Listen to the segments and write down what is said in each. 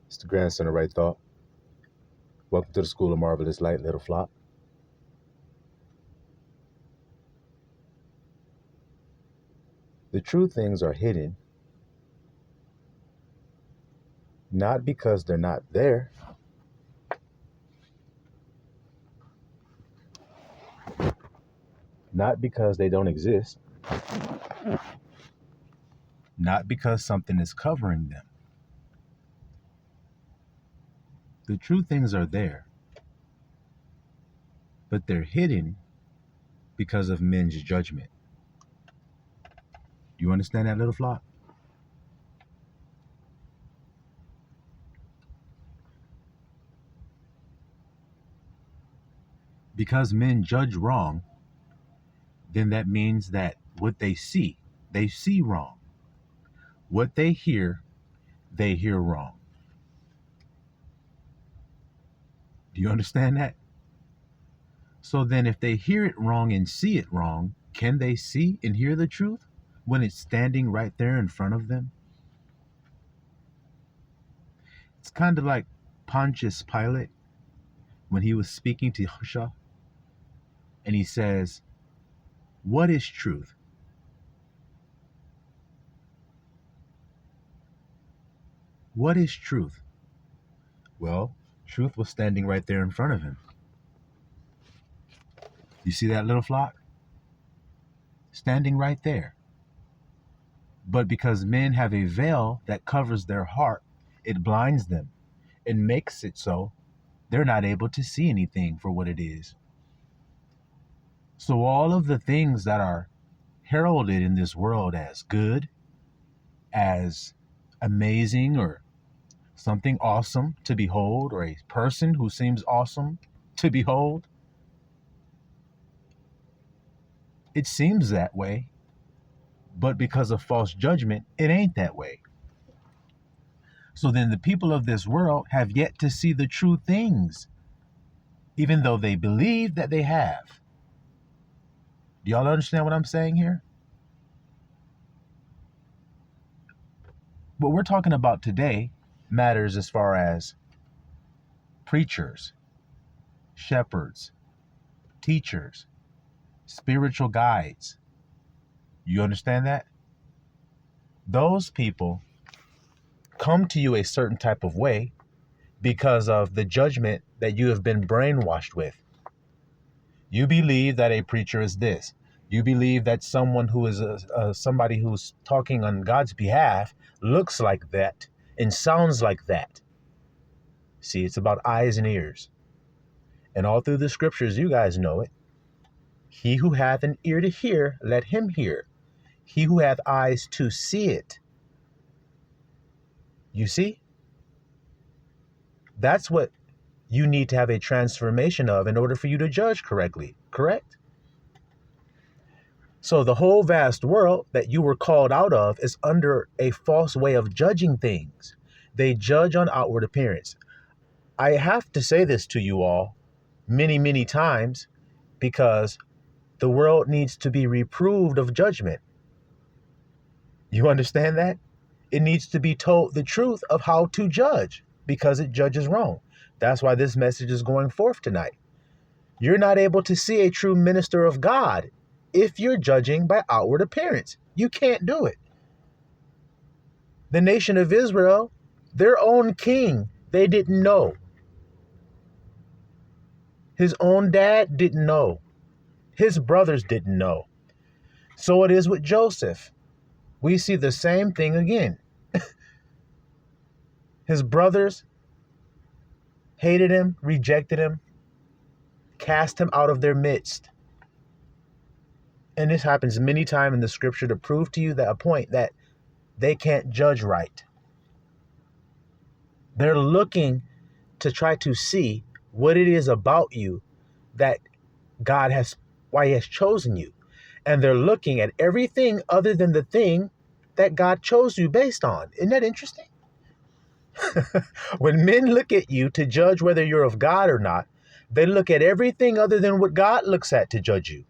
It's the grandson of right thought. Welcome to the School of Marvelous Light, little flock. The true things are hidden, not because they're not there, not because they don't exist, not because something is covering them. The true things are there, but they're hidden because of men's judgment. You understand that, little flock? Because men judge wrong, then that means that what they see wrong. What they hear wrong. Do you understand that? So then if they hear it wrong and see it wrong, can they see and hear the truth when it's standing right there in front of them? It's kind of like Pontius Pilate when he was speaking to Yahushua and he says, "What is truth?" What is truth? Well, truth was standing right there in front of him. You see that, little flock? Standing right there. But because men have a veil that covers their heart, it blinds them and makes it so they're not able to see anything for what it is. So all of the things that are heralded in this world as good, as amazing, or something awesome to behold, or a person who seems awesome to behold, it seems that way, but because of false judgment, it ain't that way. So then the people of this world have yet to see the true things, even though they believe that they have. Do y'all understand what I'm saying here? What we're talking about today matters as far as preachers, shepherds, teachers, spiritual guides. You understand that? Those people come to you a certain type of way because of the judgment that you have been brainwashed with. You believe that a preacher is this. You believe that someone who is somebody who's talking on God's behalf looks like that and sounds like that. See, it's about eyes and ears. And all through the scriptures, you guys know it. He who hath an ear to hear, let him hear. He who hath eyes to see it. You see? That's what you need to have a transformation of in order for you to judge correctly. Correct? So the whole vast world that you were called out of is under a false way of judging things. They judge on outward appearance. I have to say this to you all many, many times because the world needs to be reproved of judgment. You understand that? It needs to be told the truth of how to judge because it judges wrong. That's why this message is going forth tonight. You're not able to see a true minister of God if you're judging by outward appearance. You can't do it. The nation of Israel, their own king, they didn't know. His own dad didn't know. His brothers didn't know. So it is with Joseph. We see the same thing again. His brothers hated him, rejected him, cast him out of their midst. And this happens many times in the scripture to prove to you that a point that they can't judge right. They're looking to try to see what it is about you that God has, why he has chosen you. And they're looking at everything other than the thing that God chose you based on. Isn't that interesting? When men look at you to judge whether you're of God or not, they look at everything other than what God looks at to judge you.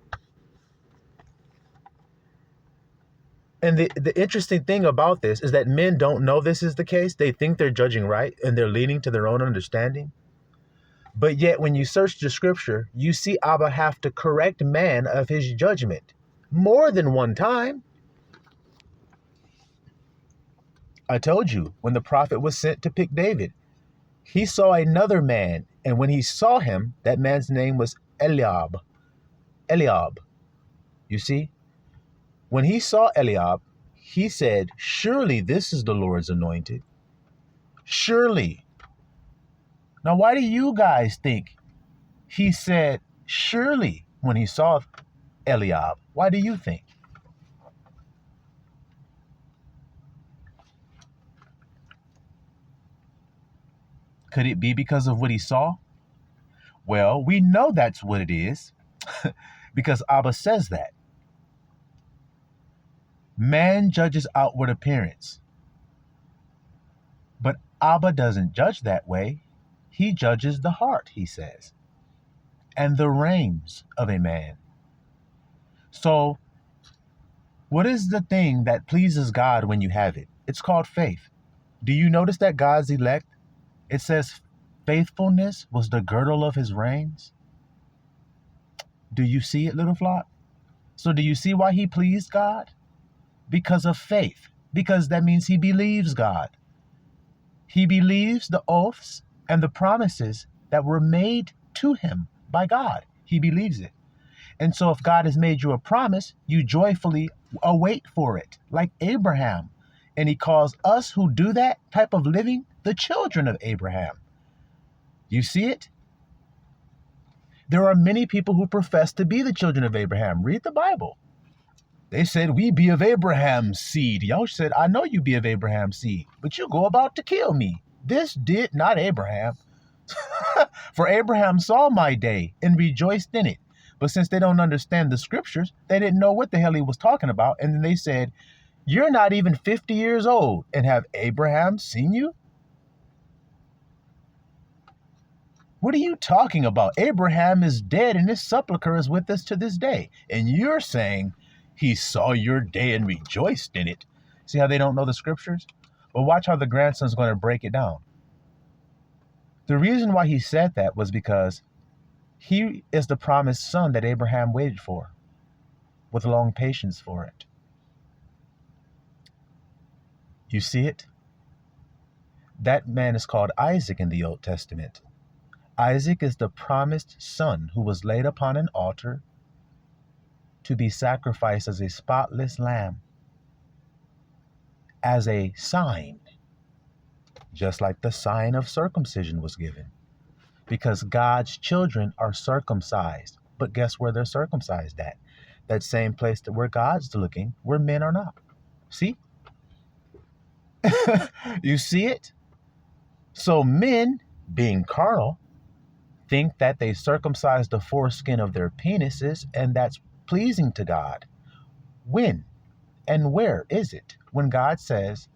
And the interesting thing about this is that men don't know this is the case. They think they're judging right and they're leaning to their own understanding. But yet when you search the scripture, you see Abba have to correct man of his judgment more than one time. I told you, when the prophet was sent to pick David, he saw another man. And when he saw him, that man's name was Eliab. Eliab. You see? When he saw Eliab, he said, surely this is the Lord's anointed. Surely. Now, why do you guys think he said surely when he saw Eliab? Why do you think? Could it be because of what he saw? Well, we know that's what it is because Abba says that. Man judges outward appearance, but Abba doesn't judge that way. He judges the heart, he says, and the reins of a man. So, what is the thing that pleases God when you have it? It's called faith. Do you notice that God's elect, it says faithfulness was the girdle of his reins? Do you see it, little flock? So do you see why he pleased God? Because of faith. Because that means he believes God. He believes the oaths and the promises that were made to him by God. He believes it. And so if God has made you a promise, you joyfully await for it, like Abraham. And he calls us who do that type of living the children of Abraham. You see it? There are many people who profess to be the children of Abraham. Read the Bible. They said, we be of Abraham's seed. Y'all said, I know you be of Abraham's seed, but you go about to kill me. This did not Abraham. For Abraham saw my day and rejoiced in it. But since they don't understand the scriptures, they didn't know what the hell he was talking about. And then they said, you're not even 50 years old, and have Abraham seen you? What are you talking about? Abraham is dead and his sepulcher is with us to this day. And you're saying he saw your day and rejoiced in it. See how they don't know the scriptures? Well, watch how the grandson's going to break it down. The reason why he said that was because he is the promised son that Abraham waited for with long patience for it. You see it? That man is called Isaac in the Old Testament. Isaac is the promised son who was laid upon an altar to be sacrificed as a spotless lamb, as a sign, just like the sign of circumcision was given. Because God's children are circumcised. But guess where they're circumcised at? That same place that where God's looking, where men are not. See? You see it? So men, being carnal, think that they circumcise the foreskin of their penises and that's pleasing to God. When and where is it? When God says,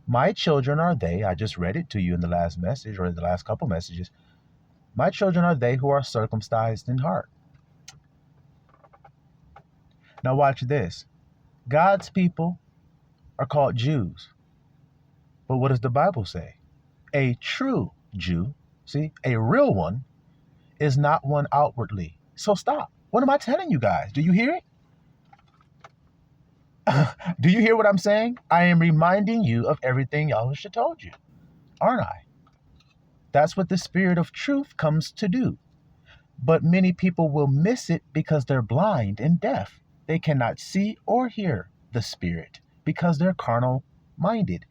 my children are they, I just read it to you in the last message or the last couple messages, my children are they who are circumcised in heart. Now watch this. God's people are called Jews. But what does the Bible say? A true Jew, see, a real one, is not one outwardly. So stop. What am I telling you guys? Do you hear it? Do you hear what I'm saying? I am reminding you of everything Yahushua told you, aren't I? That's what the Spirit of truth comes to do. But many people will miss it because they're blind and deaf. They cannot see or hear the Spirit because they're carnal minded.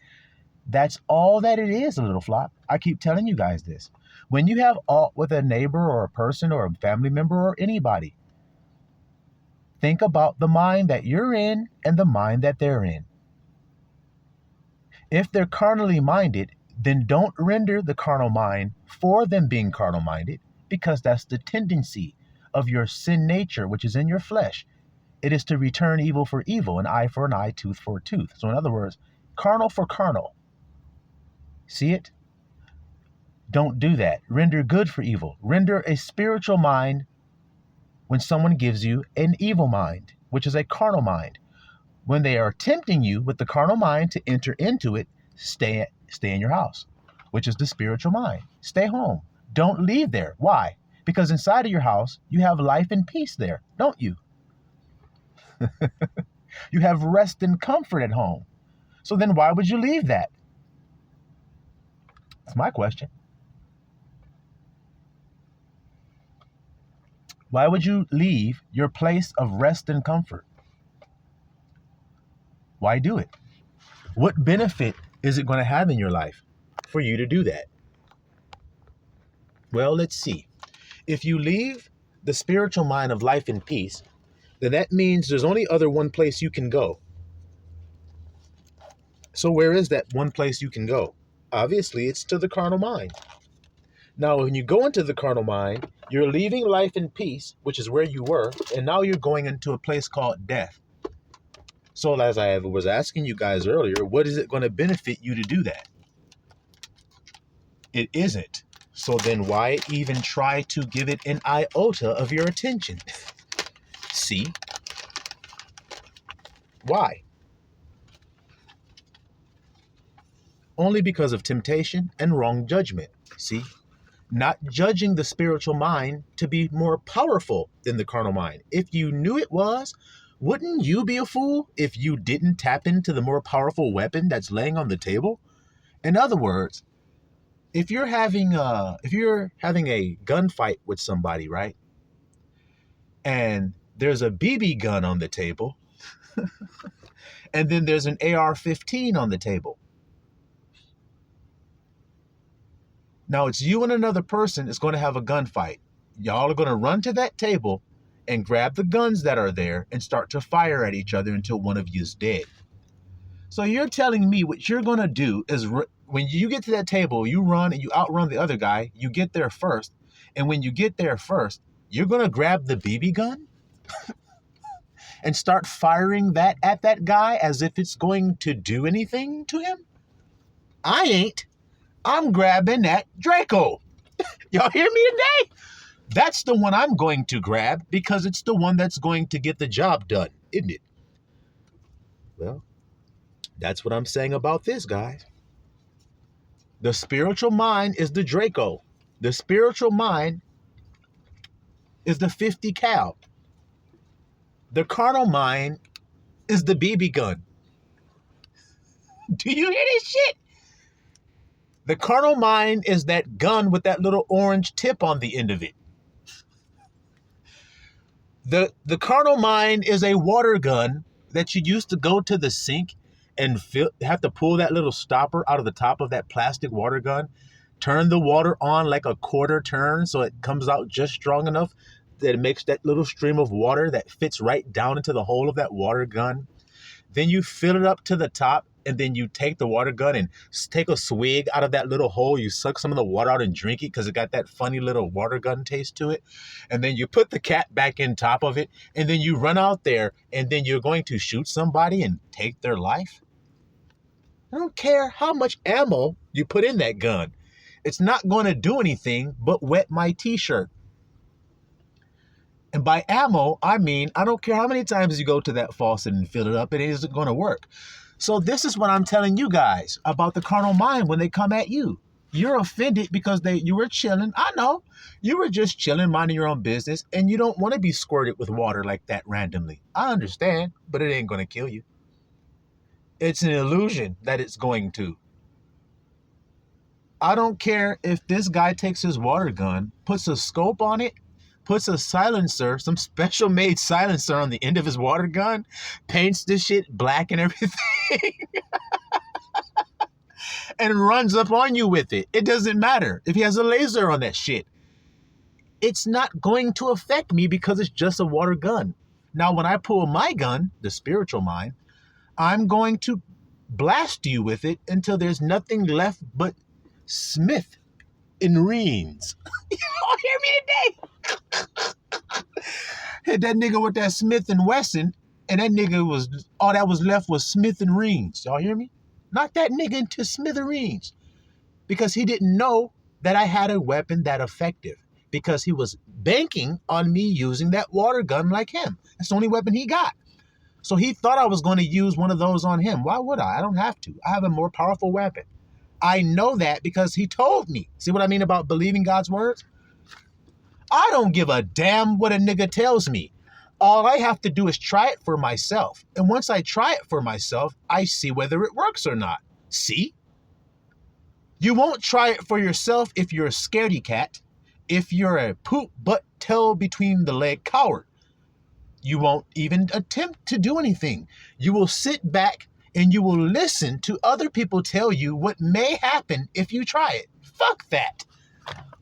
That's all that it is, a little flock. I keep telling you guys this. When you have aught with a neighbor or a person or a family member or anybody, think about the mind that you're in and the mind that they're in. If they're carnally minded, then don't render the carnal mind for them being carnal minded, because that's the tendency of your sin nature, which is in your flesh. It is to return evil for evil, an eye for an eye, tooth for a tooth. So in other words, carnal for carnal. See it? Don't do that. Render good for evil. Render a spiritual mind when someone gives you an evil mind, which is a carnal mind. When they are tempting you with the carnal mind to enter into it, stay in your house, which is the spiritual mind. Stay home. Don't leave there. Why? Because inside of your house, you have life and peace there, don't you? You have rest and comfort at home. So then why would you leave that? That's my question. Why would you leave your place of rest and comfort? Why do it? What benefit is it going to have in your life for you to do that? Well, let's see. If you leave the spiritual mind of life and peace, then that means there's only one place you can go. So where is that one place you can go? Obviously, it's to the carnal mind. Now, when you go into the carnal mind, you're leaving life and peace, which is where you were, and now you're going into a place called death. So as I was asking you guys earlier, what is it going to benefit you to do that? It isn't. So then why even try to give it an iota of your attention? See? Why? Only because of temptation and wrong judgment. See? Not judging the spiritual mind to be more powerful than the carnal mind. If you knew it was, wouldn't you be a fool if you didn't tap into the more powerful weapon that's laying on the table? In other words, if you're having a gunfight with somebody, right? And there's a BB gun on the table, and then there's an AR-15 on the table. Now it's you and another person is going to have a gunfight. Y'all are going to run to that table and grab the guns that are there and start to fire at each other until one of you is dead. So you're telling me what you're going to do is when you get to that table, you run and you outrun the other guy, you get there first. And when you get there first, you're going to grab the BB gun and start firing that at that guy as if it's going to do anything to him? I ain't. I'm grabbing that Draco. Y'all hear me today? That's the one I'm going to grab because it's the one that's going to get the job done, isn't it? Well, that's what I'm saying about this, guys. The spiritual mind is the Draco. The spiritual mind is the 50 cal. The carnal mind is the BB gun. Do you hear this shit? The carnal mind is that gun with that little orange tip on the end of it. The carnal mind is a water gun that you used to go to the sink and have to pull that little stopper out of the top of that plastic water gun, turn the water on like a quarter turn so it comes out just strong enough that it makes that little stream of water that fits right down into the hole of that water gun. Then you fill it up to the top, and then you take the water gun and take a swig out of that little hole. You suck some of the water out and drink it because it got that funny little water gun taste to it. And then you put the cap back in top of it, and then you run out there, and then you're going to shoot somebody and take their life? I don't care how much ammo you put in that gun. It's not going to do anything but wet my t-shirt. And by ammo, I mean, I don't care how many times you go to that faucet and fill it up, it isn't going to work. So this is what I'm telling you guys about the carnal mind when they come at you. You're offended because you were chilling. I know. You were just chilling, minding your own business, and you don't want to be squirted with water like that randomly. I understand, but it ain't going to kill you. It's an illusion that it's going to. I don't care if this guy takes his water gun, puts a scope on it, puts a silencer, some special made silencer on the end of his water gun, paints this shit black and everything, and runs up on you with it. It doesn't matter if he has a laser on that shit. It's not going to affect me because it's just a water gun. Now, when I pull my gun, the spiritual mind, I'm going to blast you with it until there's nothing left but Smith and Reens. You all hear me today? Hit that nigga with that Smith and Wesson, and that nigga all that was left was Smith and Reens. Y'all hear me? Knock that nigga into smithereens because he didn't know that I had a weapon that effective because he was banking on me using that water gun like him. That's the only weapon he got. So he thought I was going to use one of those on him. Why would I? I don't have to. I have a more powerful weapon. I know that because he told me. See what I mean about believing God's words? I don't give a damn what a nigga tells me. All I have to do is try it for myself. And once I try it for myself, I see whether it works or not. See? You won't try it for yourself if you're a scaredy cat, if you're a poop butt tail between the leg coward. You won't even attempt to do anything. You will sit back and you will listen to other people tell you what may happen if you try it. Fuck that.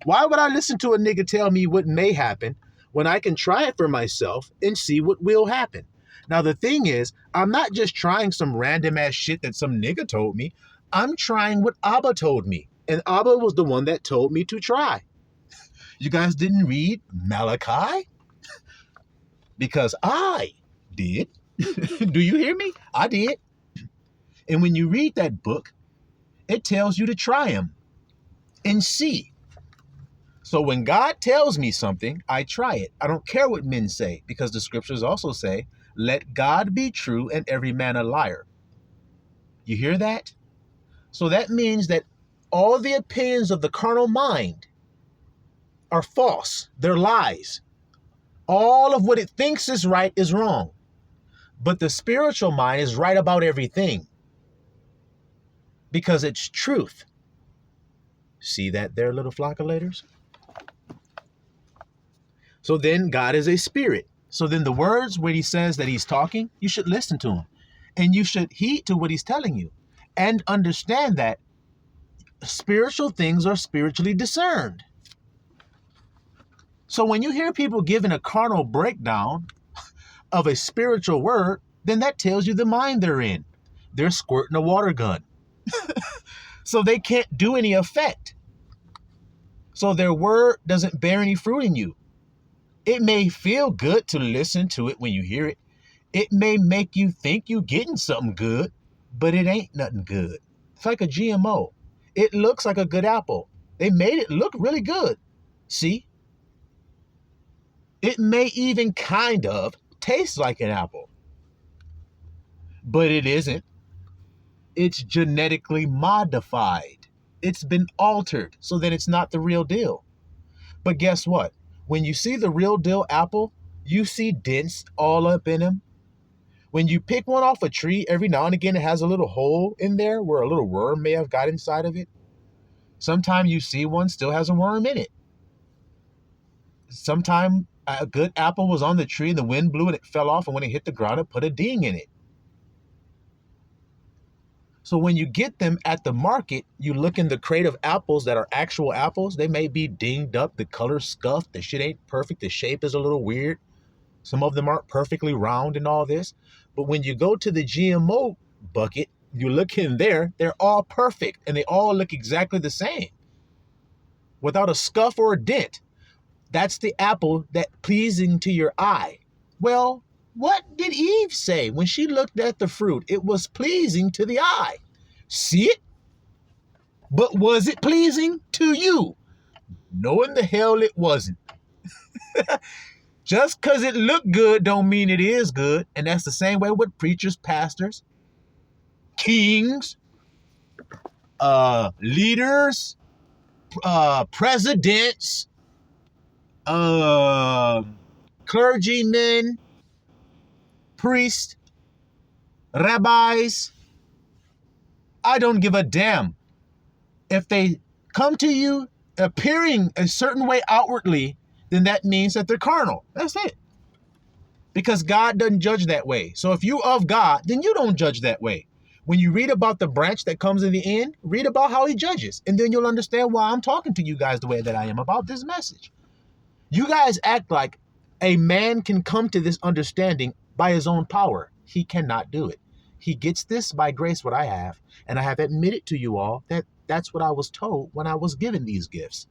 Why would I listen to a nigga tell me what may happen when I can try it for myself and see what will happen? Now, the thing is, I'm not just trying some random ass shit that some nigga told me. I'm trying what Abba told me. And Abba was the one that told me to try. You guys didn't read Malachi? Because I did. Do you hear me? I did. And when you read that book, it tells you to try him and see. So when God tells me something, I try it. I don't care what men say, because the scriptures also say, let God be true and every man a liar. You hear that? So that means that all the opinions of the carnal mind are false. They're lies. All of what it thinks is right is wrong. But the spiritual mind is right about everything because it's truth. See that there, little flockulators? So then God is a spirit. So then the words when he says that he's talking, you should listen to him. And you should heed to what he's telling you. And understand that spiritual things are spiritually discerned. So when you hear people giving a carnal breakdown of a spiritual word, then that tells you the mind they're in. They're squirting a water gun. So they can't do any effect. So their word doesn't bear any fruit in you. It may feel good to listen to it when you hear it. It may make you think you're getting something good, but it ain't nothing good. It's like a GMO. It looks like a good apple. They made it look really good. See? It may even kind of taste like an apple, but it isn't. It's genetically modified. It's been altered so that it's not the real deal. But guess what? When you see the real deal apple, you see dents all up in them. When you pick one off a tree, every now and again, it has a little hole in there where a little worm may have got inside of it. Sometimes you see one still has a worm in it. Sometimes a good apple was on the tree and the wind blew and it fell off, and when it hit the ground, it put a ding in it. So when you get them at the market, you look in the crate of apples that are actual apples. They may be dinged up, the color's scuffed, the shit ain't perfect, the shape is a little weird. Some of them aren't perfectly round and all this. But when you go to the GMO bucket, you look in there, they're all perfect and they all look exactly the same without a scuff or a dent. That's the apple that's pleasing to your eye. Well, what did Eve say when she looked at the fruit? It was pleasing to the eye. See it? But was it pleasing to you? No, in the hell it wasn't. Just because it looked good don't mean it is good. And that's the same way with preachers, pastors, kings, leaders, presidents, clergymen, priests, rabbis. I don't give a damn. If they come to you appearing a certain way outwardly, then that means that they're carnal. That's it. Because God doesn't judge that way. So if you of God, then you don't judge that way. When you read about the branch that comes in the end, read about how he judges. And then you'll understand why I'm talking to you guys the way that I am about this message. You guys act like a man can come to this understanding by his own power. He cannot do it. He gets this by grace, what I have. And I have admitted to you all that that's what I was told when I was given these gifts.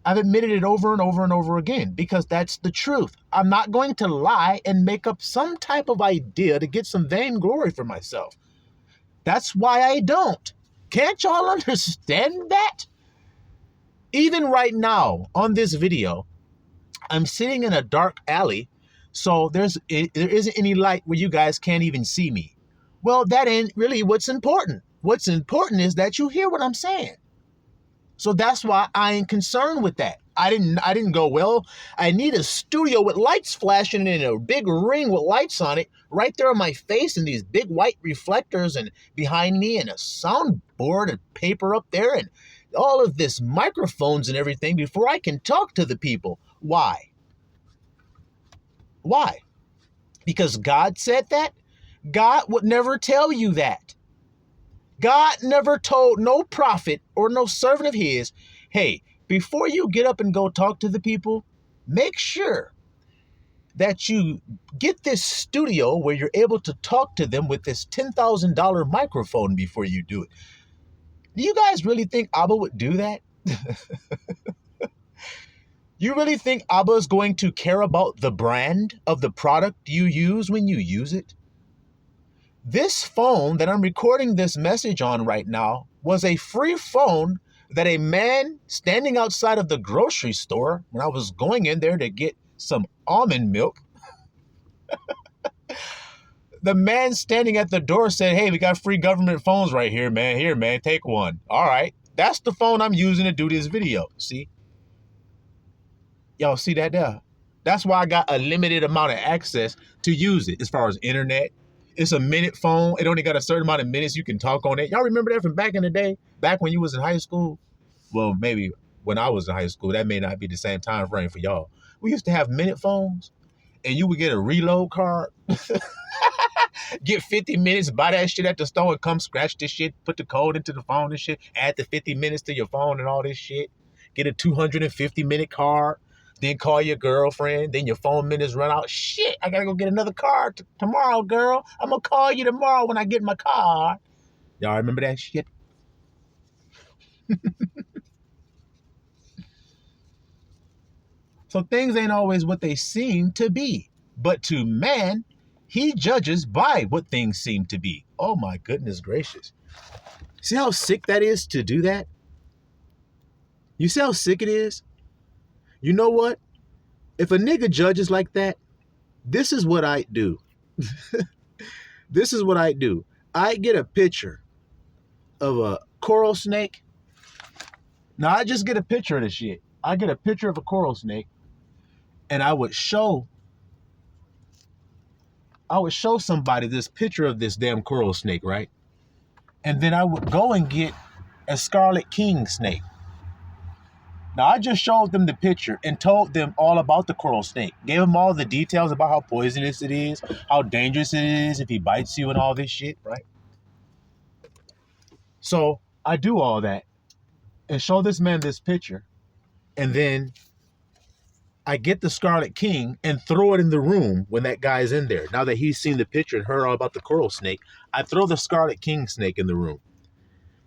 I've admitted it over and over and over again because that's the truth. I'm not going to lie and make up some type of idea to get some vainglory for myself. That's why I don't. Can't y'all understand that? Even right now on this video, I'm sitting in a dark alley So there isn't any light where you guys can't even see me. Well, that ain't really what's important. What's important is that you hear what I'm saying. So that's why I ain't concerned with that. I didn't go, well, I need a studio with lights flashing in a big ring with lights on it right there on my face and these big white reflectors and behind me and a soundboard and paper up there and all of this microphones and everything before I can talk to the people. Why? Why? Because God said that? God would never tell you that. God never told no prophet or no servant of his, hey, before you get up and go talk to the people, make sure that you get this studio where you're able to talk to them with this $10,000 microphone before you do it. Do you guys really think Abba would do that? You really think Abba is going to care about the brand of the product you use when you use it? This phone that I'm recording this message on right now was a free phone that a man standing outside of the grocery store, when I was going in there to get some almond milk, the man standing at the door said, hey, we got free government phones right here, man. Here, man, take one. All right. That's the phone I'm using to do this video. See? Y'all see that there? That's why I got a limited amount of access to use it as far as internet. It's a minute phone. It only got a certain amount of minutes you can talk on it. Y'all remember that from back in the day? Back when you was in high school? Well, maybe when I was in high school, that may not be the same time frame for y'all. We used to have minute phones and you would get a reload card. Get 50 minutes, buy that shit at the store and come scratch this shit, put the code into the phone and shit, add the 50 minutes to your phone and all this shit. Get a 250-minute card, then call your girlfriend, then your phone minutes run out. Shit, I gotta go get another card tomorrow, girl. I'm gonna call you tomorrow when I get my card. Y'all remember that shit? So things ain't always what they seem to be. But to man, he judges by what things seem to be. Oh my goodness gracious. See how sick that is to do that? You see how sick it is? You know what? If a nigga judges like that, this is what I do. This is what I do. I get a picture of a coral snake. Now I just get a picture of the shit. I get a picture of a coral snake and I would show somebody this picture of this damn coral snake, right? And then I would go and get a scarlet king snake. Now, I just showed them the picture and told them all about the coral snake. Gave them all the details about how poisonous it is, how dangerous it is if he bites you and all this shit, right? So I do all that and show this man this picture. And then I get the Scarlet King and throw it in the room when that guy's in there. Now that he's seen the picture and heard all about the coral snake, I throw the Scarlet King snake in the room.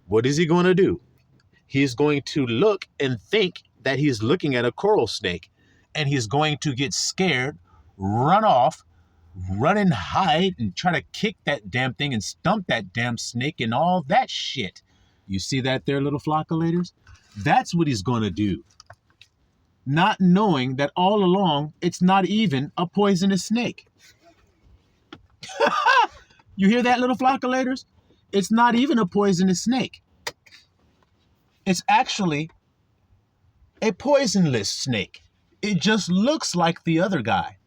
What is he going to do? He's going to look and think that he's looking at a coral snake, and he's going to get scared, run off, run and hide, and try to kick that damn thing and stump that damn snake and all that shit. You see that there, little flockulators? That's what he's going to do. Not knowing that all along, it's not even a poisonous snake. You hear that, little flockulators? It's not even a poisonous snake. It's actually a poisonless snake. It just looks like the other guy.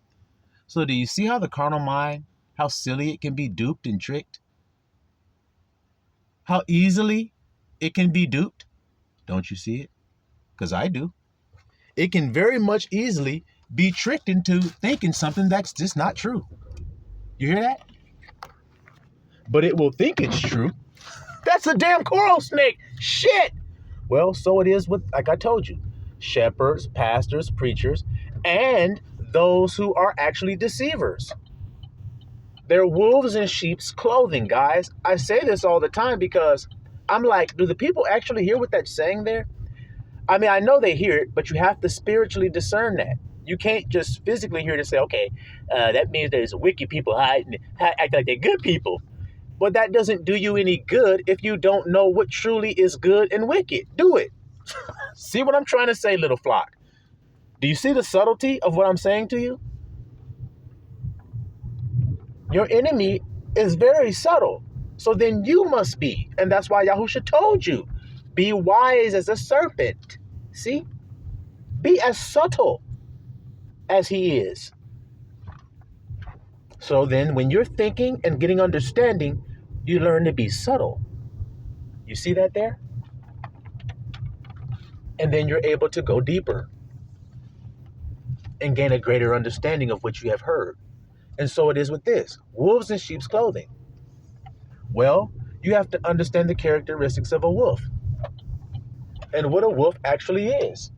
So do you see how the carnal mind, how silly it can be duped and tricked? How easily it can be duped? Don't you see it? Because I do. It can very much easily be tricked into thinking something that's just not true. You hear that? But it will think it's true. That's a damn coral snake. Shit. Well, so it is with, like I told you, shepherds, pastors, preachers, and those who are actually deceivers. They're wolves in sheep's clothing, guys. I say this all the time because I'm like, do the people actually hear what that's saying there? I mean, I know they hear it, but you have to spiritually discern that. You can't just physically hear it and say, okay, that means there's wicked people hiding, act like they're good people. But that doesn't do you any good if you don't know what truly is good and wicked. Do it. See what I'm trying to say, little flock? Do you see the subtlety of what I'm saying to you? Your enemy is very subtle. So then you must be. And that's why Yahusha told you, be wise as a serpent. See? Be as subtle as he is. So then when you're thinking and getting understanding, you learn to be subtle. You see that there? And then you're able to go deeper and gain a greater understanding of what you have heard. And so it is with this. Wolves in sheep's clothing. Well, you have to understand the characteristics of a wolf and what a wolf actually is.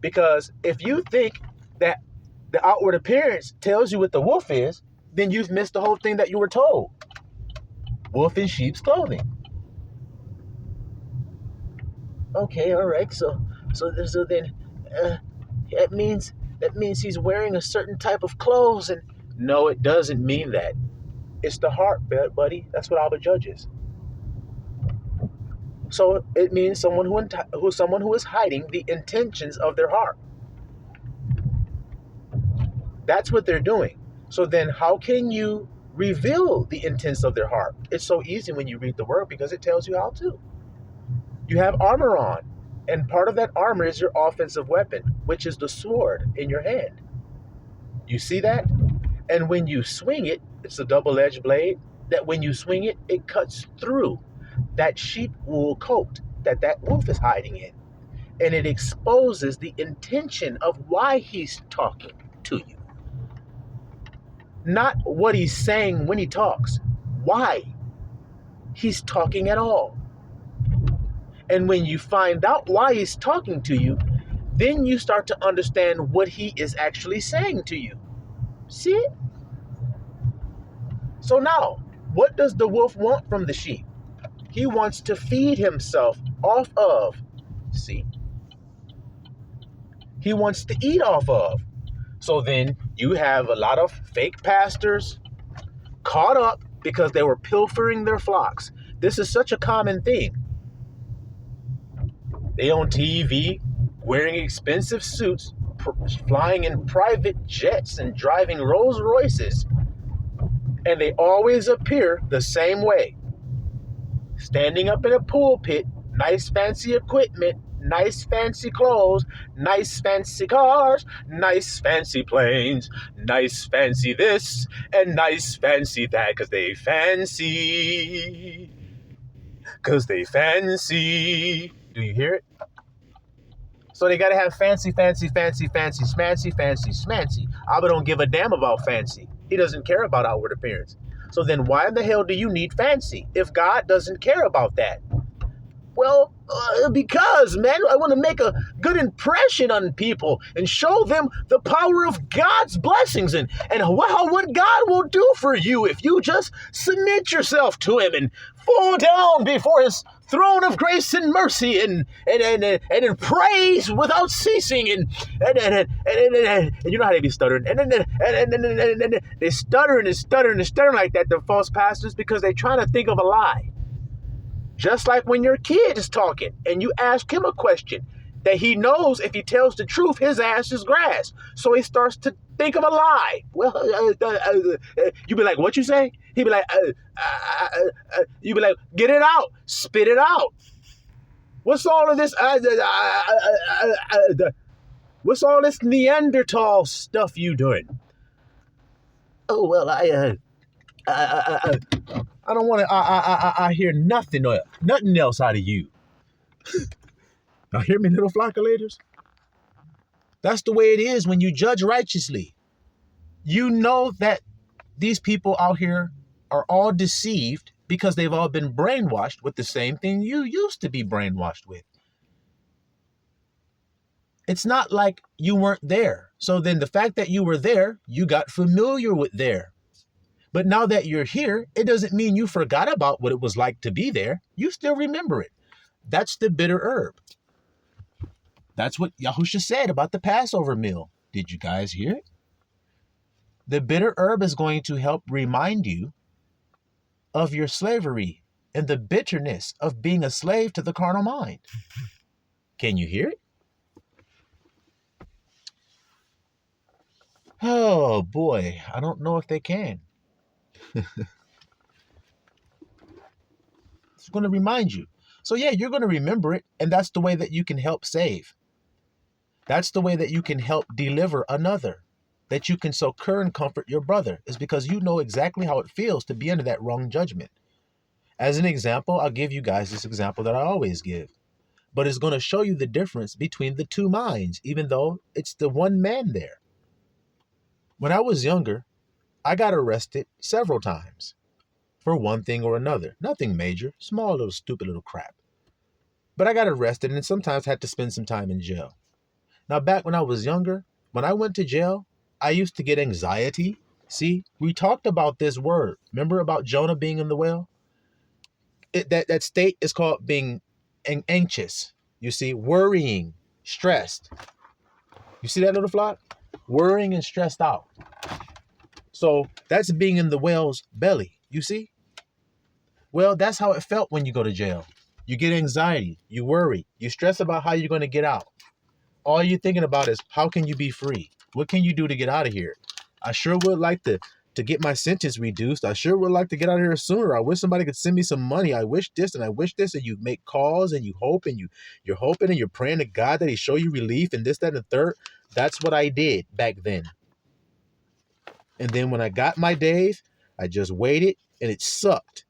Because if you think that the outward appearance tells you what the wolf is, then you've missed the whole thing that you were told. Wolf in sheep's clothing. Okay, all right. So then that means he's wearing a certain type of clothes, and no, it doesn't mean that. It's the heart, buddy. That's what Abba judges. So it means someone who is hiding the intentions of their heart. That's what they're doing. So then how can you reveal the intents of their heart? It's so easy when you read the word because it tells you how to. You have armor on, and part of that armor is your offensive weapon, which is the sword in your hand. You see that? And when you swing it, it's a double-edged blade, that when you swing it, it cuts through that sheep wool coat that wolf is hiding in. And it exposes the intention of why he's talking to you. Not what he's saying when he talks, why he's talking at all. And when you find out why he's talking to you, then you start to understand what he is actually saying to you. See it? So now, what does the wolf want from the sheep? He wants to feed himself off of, see? He wants to eat off of. So then you have a lot of fake pastors caught up because they were pilfering their flocks. This is such a common thing. They on TV, wearing expensive suits, flying in private jets and driving Rolls Royces. And they always appear the same way. Standing up in a pulpit, nice fancy equipment, nice fancy clothes, nice fancy cars, nice fancy planes, nice fancy this, and nice fancy that, because they fancy. Do you hear it? So they got to have fancy, smancy. Abba don't give a damn about fancy. He doesn't care about outward appearance. So then why in the hell do you need fancy if God doesn't care about that? Well, because, man, I want to make a good impression on people and show them the power of God's blessings and what God will do for you if you just submit yourself to him and fall down before his throne of grace and mercy and in praise without ceasing and you know how they be stuttering and they stuttering like that, the false pastors, because they're trying to think of a lie. Just like when your kid is talking and you ask him a question that he knows if he tells the truth, his ass is grass. So he starts to think of a lie. Well, you be like, what you say? He be like, you be like, get it out, spit it out. What's all of this? What's all this Neanderthal stuff you doing? Oh, well, I don't want to. I hear nothing else out of you. Now hear me, little flockulators. That's the way it is when you judge righteously. You know that these people out here are all deceived because they've all been brainwashed with the same thing you used to be brainwashed with. It's not like you weren't there. So then the fact that you were there, you got familiar with there. But now that you're here, it doesn't mean you forgot about what it was like to be there. You still remember it. That's the bitter herb. That's what Yahusha said about the Passover meal. Did you guys hear it? The bitter herb is going to help remind you of your slavery and the bitterness of being a slave to the carnal mind. Can you hear it? Oh boy, I don't know if they can. It's going to remind you. So yeah, you're going to remember it, and that's the way that you can help save. That's the way that you can help deliver another, that you can succor and comfort your brother, is because you know exactly how it feels to be under that wrong judgment. As an example, I'll give you guys this example that I always give, but it's going to show you the difference between the two minds, even though it's the one man there. When I was younger, I got arrested several times for one thing or another. Nothing major, small little stupid little crap. But I got arrested and sometimes had to spend some time in jail. Now, back when I was younger, when I went to jail, I used to get anxiety. See, we talked about this word. Remember about Jonah being in the whale? That state is called being anxious. You see, worrying, stressed. You see that little flock? Worrying and stressed out. So that's being in the whale's belly. You see? Well, that's how it felt when you go to jail. You get anxiety, you worry, you stress about how you're going to get out. All you're thinking about is, how can you be free? What can you do to get out of here? I sure would like to get my sentence reduced. I sure would like to get out of here sooner. I wish somebody could send me some money. I wish this and I wish this. And you make calls and you hope and you're hoping and you're praying to God that he show you relief and this, that, and the third. That's what I did back then. And then when I got my days, I just waited and it sucked.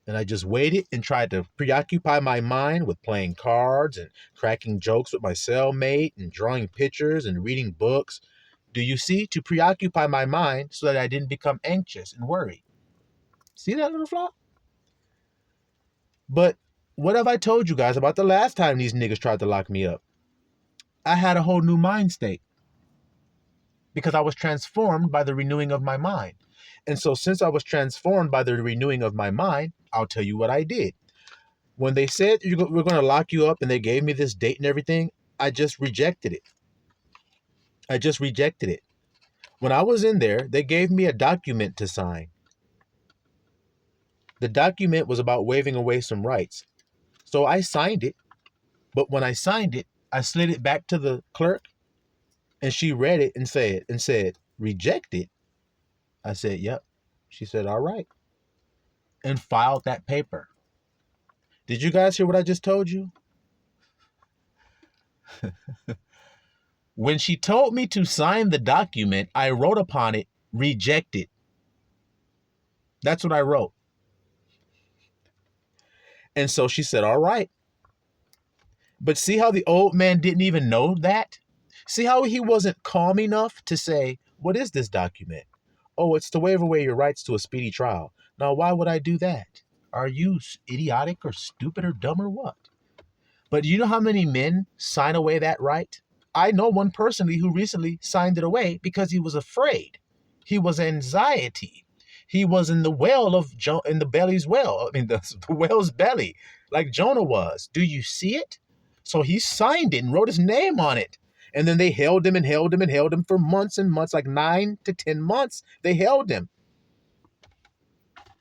And I just waited and tried to preoccupy my mind with playing cards and cracking jokes with my cellmate and drawing pictures and reading books. Do you see? To preoccupy my mind so that I didn't become anxious and worried. See that little flaw? But what have I told you guys about the last time these niggas tried to lock me up? I had a whole new mind state because I was transformed by the renewing of my mind. And so since I was transformed by the renewing of my mind, I'll tell you what I did. When they said we're going to lock you up and they gave me this date and everything, I just rejected it. I just rejected it. When I was in there, they gave me a document to sign. The document was about waiving away some rights. So I signed it. But when I signed it, I slid it back to the clerk and she read it and said, reject it. I said, yep. She said, all right. And filed that paper. Did you guys hear what I just told you? When she told me to sign the document, I wrote upon it, rejected. That's what I wrote. And so she said, all right. But see how the old man didn't even know that? See how he wasn't calm enough to say, what is this document? Oh, it's to waive away your rights to a speedy trial. Now, why would I do that? Are you idiotic or stupid or dumb or what? But you know how many men sign away that right? I know one personally who recently signed it away because he was afraid. He was anxiety. He was in the well of in the belly's well. I mean, the whale's belly, like Jonah was. Do you see it? So he signed it and wrote his name on it. And then they held him and held him and held him for months and months, like 9 to 10 months. They held him.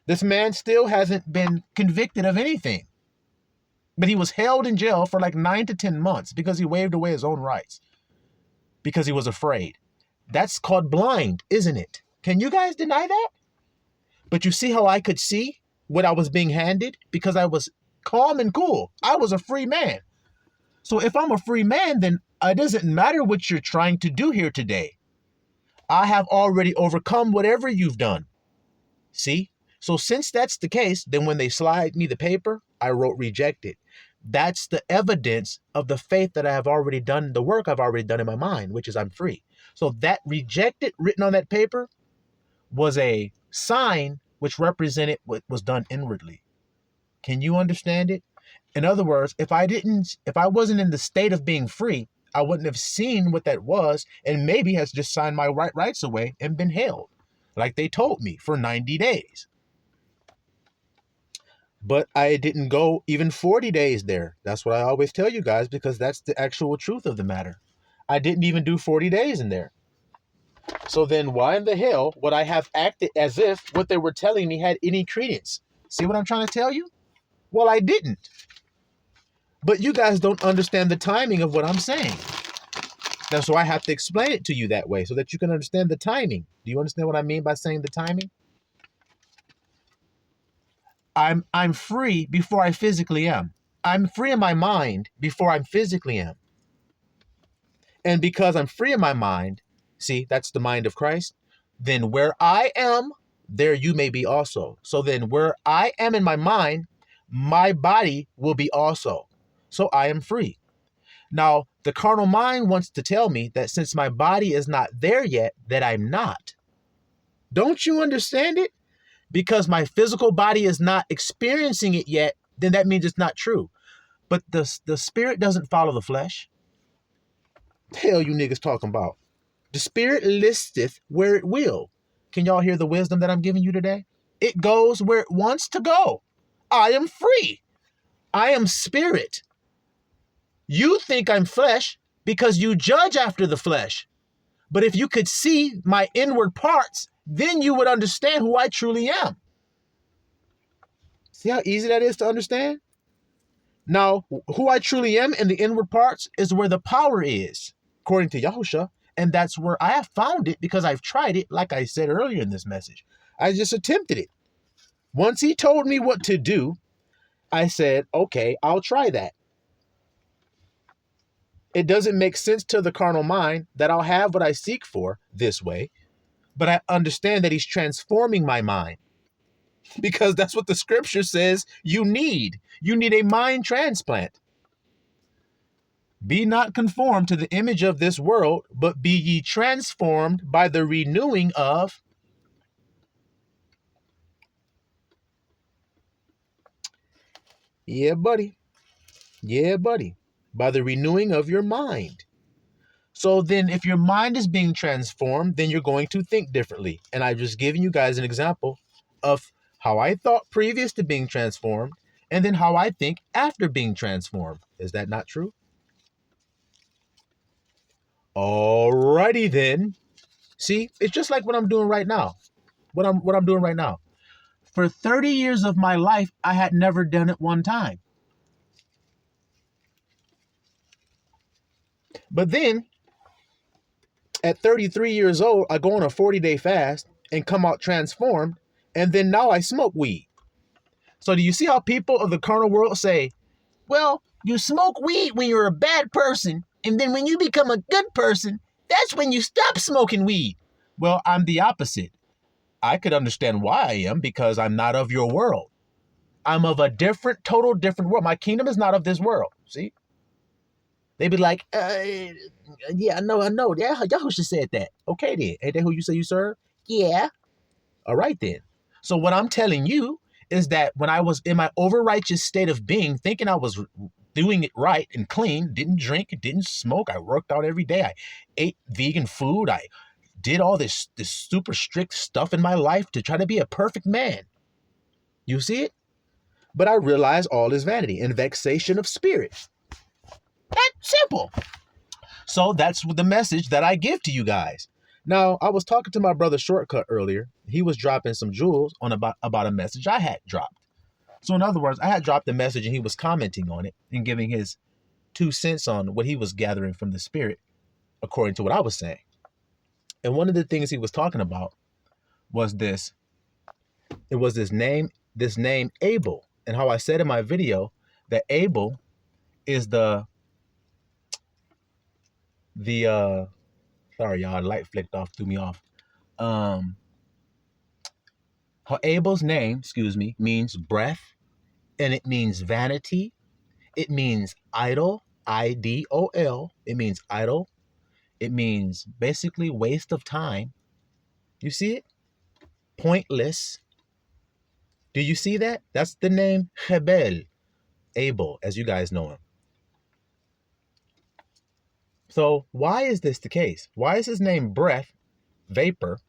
This man still hasn't been convicted of anything. But he was held in jail for like 9 to 10 months because he waived away his own rights. Because he was afraid. That's called blind, isn't it? Can you guys deny that? But you see how I could see what I was being handed? Because I was calm and cool. I was a free man. So if I'm a free man, then it doesn't matter what you're trying to do here today. I have already overcome whatever you've done. See? So since that's the case, then when they slide me the paper, I wrote rejected. That's the evidence of the faith that I have already done, the work I've already done in my mind, which is I'm free. So that rejected written on that paper was a sign which represented what was done inwardly. Can you understand it? In other words, if I wasn't in the state of being free, I wouldn't have seen what that was and maybe has just signed my rights away and been held like they told me for 90 days. But I didn't go even 40 days there. That's what I always tell you guys because that's the actual truth of the matter. I didn't even do 40 days in there. So then why in the hell would I have acted as if what they were telling me had any credence? See what I'm trying to tell you? Well, I didn't. But you guys don't understand the timing of what I'm saying. That's why I have to explain it to you that way so that you can understand the timing. Do you understand what I mean by saying the timing? I'm free before I physically am. I'm free in my mind before I physically am. And because I'm free in my mind, see, that's the mind of Christ, then where I am, there you may be also. So then where I am in my mind, my body will be also. So I am free. Now, the carnal mind wants to tell me that since my body is not there yet, that I'm not. Don't you understand it? Because my physical body is not experiencing it yet, then that means it's not true. But the spirit doesn't follow the flesh. The hell you niggas talking about? The spirit listeth where it will. Can y'all hear the wisdom that I'm giving you today? It goes where it wants to go. I am free. I am spirit. You think I'm flesh because you judge after the flesh. But if you could see my inward parts, then you would understand who I truly am. See how easy that is to understand? Now, who I truly am in the inward parts is where the power is, according to Yahusha. And that's where I have found it because I've tried it, like I said earlier in this message. I just attempted it. Once he told me what to do, I said, okay, I'll try that. It doesn't make sense to the carnal mind that I'll have what I seek for this way, but I understand that he's transforming my mind because that's what the scripture says you need. You need a mind transplant. Be not conformed to the image of this world, but be ye transformed by the renewing of. Yeah, buddy. Yeah, buddy. By the renewing of your mind. So then if your mind is being transformed, then you're going to think differently. And I've just given you guys an example of how I thought previous to being transformed and then how I think after being transformed. Is that not true? Alrighty then. See, it's just like what I'm doing right now. What I'm doing right now. For 30 years of my life, I had never done it one time. But then at 33 years old, I go on a 40-day fast and come out transformed. And then now I smoke weed. So do you see how people of the carnal world say, well, you smoke weed when you're a bad person. And then when you become a good person, that's when you stop smoking weed. Well, I'm the opposite. I could understand why I am because I'm not of your world. I'm of a different, total different world. My kingdom is not of this world. See? They be like, yeah, I know. Yeah, Yahusha said that. Okay, then. Ain't that who you say you serve? Yeah. All right, then. So what I'm telling you is that when I was in my over-righteous state of being, thinking I was doing it right and clean, didn't drink, didn't smoke, I worked out every day, I ate vegan food, I did all this super strict stuff in my life to try to be a perfect man. You see it? But I realized all is vanity and vexation of spirit. That's simple. So that's the message that I give to you guys. Now, I was talking to my brother Shortcut earlier. He was dropping some jewels on about a message I had dropped. So in other words, I had dropped a message and he was commenting on it and giving his 2 cents on what he was gathering from the spirit, according to what I was saying. And one of the things he was talking about was this. It was this name Abel. And how I said in my video that Abel is sorry, y'all, light flicked off, threw me off. How Abel's name, means breath, and it means vanity. It means idol, I-D-O-L. It means idol. It means basically waste of time. You see it? Pointless. Do you see that? That's the name Hebel, Abel, as you guys know him. So why is this the case? Why is his name breath, vapor,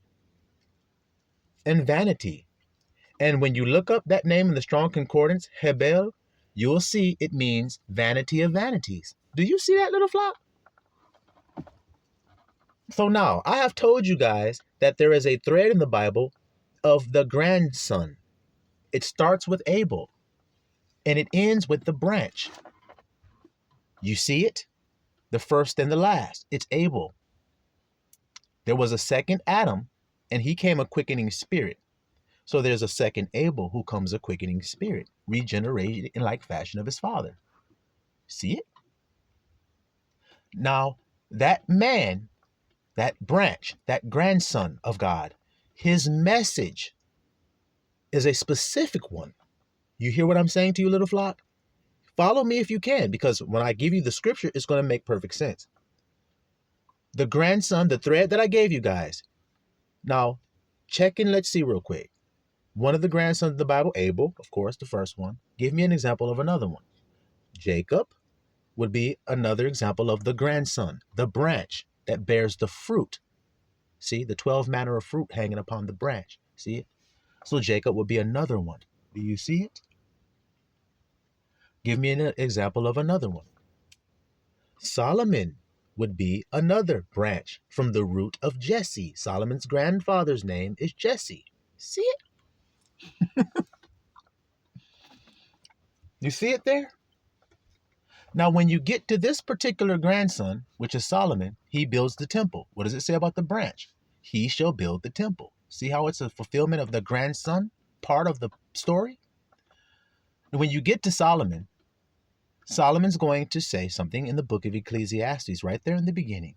and vanity? And when you look up that name in the Strong Concordance, Hebel, you'll see it means vanity of vanities. Do you see that, little flock? So now, I have told you guys that there is a thread in the Bible of the grandson. It starts with Abel, and it ends with the branch. You see it? The first and the last. It's Abel. There was a second Adam, and he came a quickening spirit. So there's a second Abel who comes a quickening spirit, regenerated in like fashion of his father. See it? Now, that man, that branch, that grandson of God, his message is a specific one. You hear what I'm saying to you, little flock? Follow me if you can, because when I give you the scripture, it's going to make perfect sense. The grandson, the thread that I gave you guys. Now, check and let's see real quick. One of the grandsons of the Bible, Abel, of course, the first one. Give me an example of another one. Jacob would be another example of the grandson, the branch that bears the fruit. See, the 12 manner of fruit hanging upon the branch. See it? So Jacob would be another one. Do you see it? Give me an example of another one. Solomon would be another branch from the root of Jesse. Solomon's grandfather's name is Jesse. See it? You see it there? Now, when you get to this particular grandson, which is Solomon, he builds the temple. What does it say about the branch? He shall build the temple. See how it's a fulfillment of the grandson part of the story? When you get to Solomon, Solomon's going to say something in the book of Ecclesiastes right there in the beginning.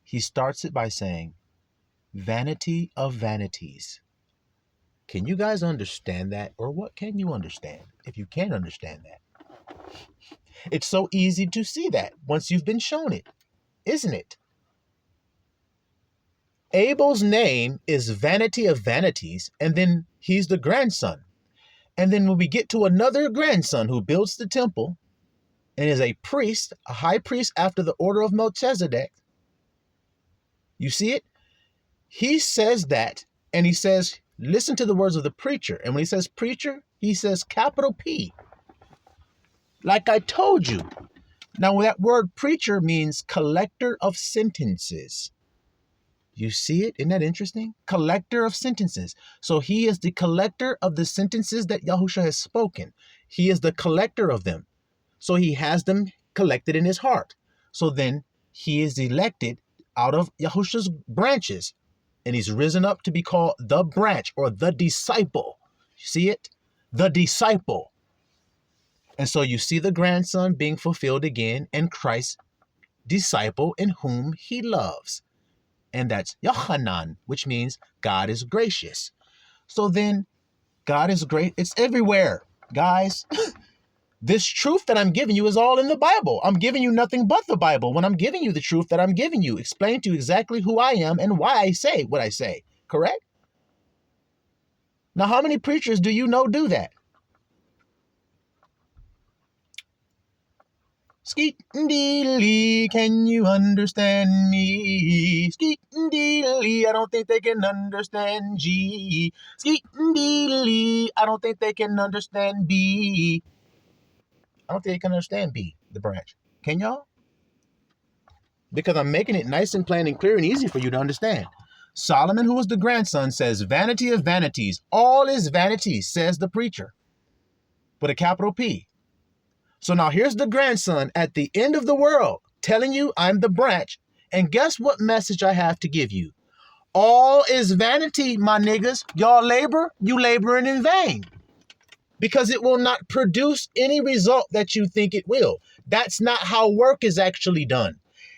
He starts it by saying, vanity of vanities. Can you guys understand that? Or what can you understand if you can't understand that? It's so easy to see that once you've been shown it, isn't it? Abel's name is vanity of vanities, and then he's the grandson. And then when we get to another grandson who builds the temple and is a priest, a high priest after the order of Melchizedek, you see it? He says that, and he says, listen to the words of the preacher. And when he says preacher, he says capital P. Like I told you. Now, that word preacher means collector of sentences. You see it? Isn't that interesting? Collector of sentences. So he is the collector of the sentences that Yahusha has spoken. He is the collector of them. So he has them collected in his heart. So then he is elected out of Yahusha's branches. And he's risen up to be called the branch or the disciple. You see it? The disciple. And so you see the grandson being fulfilled again in Christ's disciple in whom he loves. And that's Yochanan, which means God is gracious. So then God is great. It's everywhere, guys. This truth that I'm giving you is all in the Bible. I'm giving you nothing but the Bible when I'm giving you the truth that I'm giving you. Explain to you exactly who I am and why I say what I say. Correct? Now, how many preachers do you know do that? Skeet-and-dee-lee, can you understand me? Skeet-and-dee-lee, I don't think they can understand G. Skeet-and-dee-lee, I don't think they can understand B. I don't think they can understand B, the branch. Can y'all? Because I'm making it nice and plain and clear and easy for you to understand. Solomon, who was the grandson, says, vanity of vanities. All is vanity, says the preacher. With a capital P. So now here's the grandson at the end of the world telling you I'm the branch. And guess what message I have to give you? All is vanity, my niggas. Y'all labor, you laboring in vain. Because it will not produce any result that you think it will. That's not how work is actually done.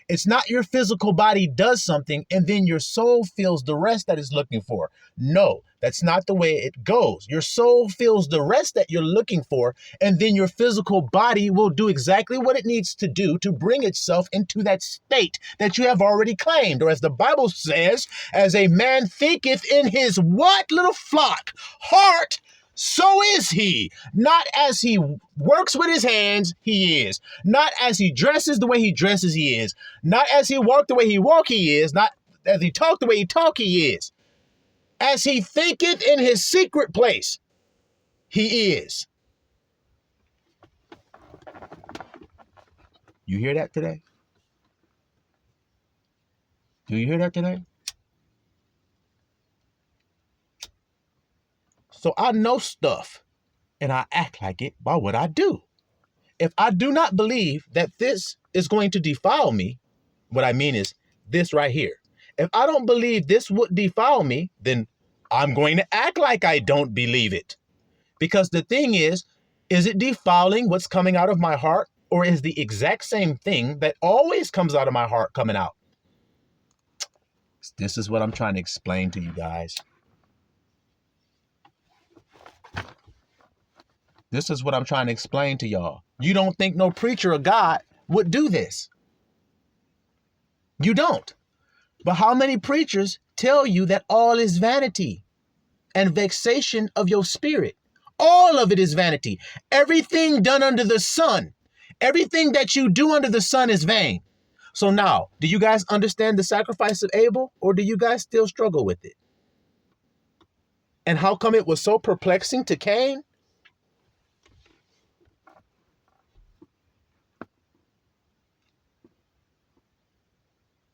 It's not your physical body does something and then your soul feels the rest that it's looking for. No, that's not the way it goes. Your soul feels the rest that you're looking for, and then your physical body will do exactly what it needs to do to bring itself into that state that you have already claimed. Or as the Bible says, as a man thinketh in his what, little flock? Heart, so is he. Not as he works with his hands, he is. Not as he dresses the way he dresses, he is. Not as he walk the way he walk, he is. Not as he talk the way he talk, he is. As he thinketh in his secret place, he is. You hear that today? Do you hear that today? So I know stuff and I act like it by what I do. If I do not believe that this is going to defile me, what I mean is this right here. If I don't believe this would defile me, then I'm going to act like I don't believe it. Because the thing is it defiling what's coming out of my heart, or is the exact same thing that always comes out of my heart coming out? This is what I'm trying to explain to you guys. This is what I'm trying to explain to y'all. You don't think no preacher of God would do this. You don't. But how many preachers tell you that all is vanity and vexation of your spirit? All of it is vanity. Everything done under the sun, everything that you do under the sun is vain. So now, do you guys understand the sacrifice of Abel, or do you guys still struggle with it? And how come it was so perplexing to Cain?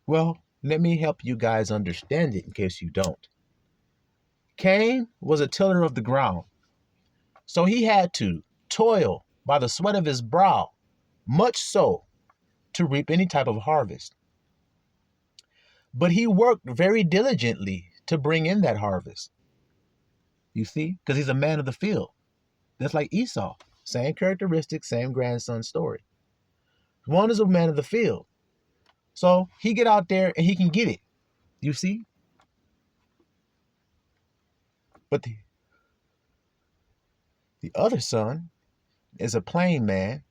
Well, let me help you guys understand it in case you don't. Cain was a tiller of the ground, so he had to toil by the sweat of his brow, much so to reap any type of harvest. But he worked very diligently to bring in that harvest. You see, because he's a man of the field. That's like Esau. Same characteristics, same grandson story. One is a man of the field. So he get out there and he can get it. You see? But the other son is a plain man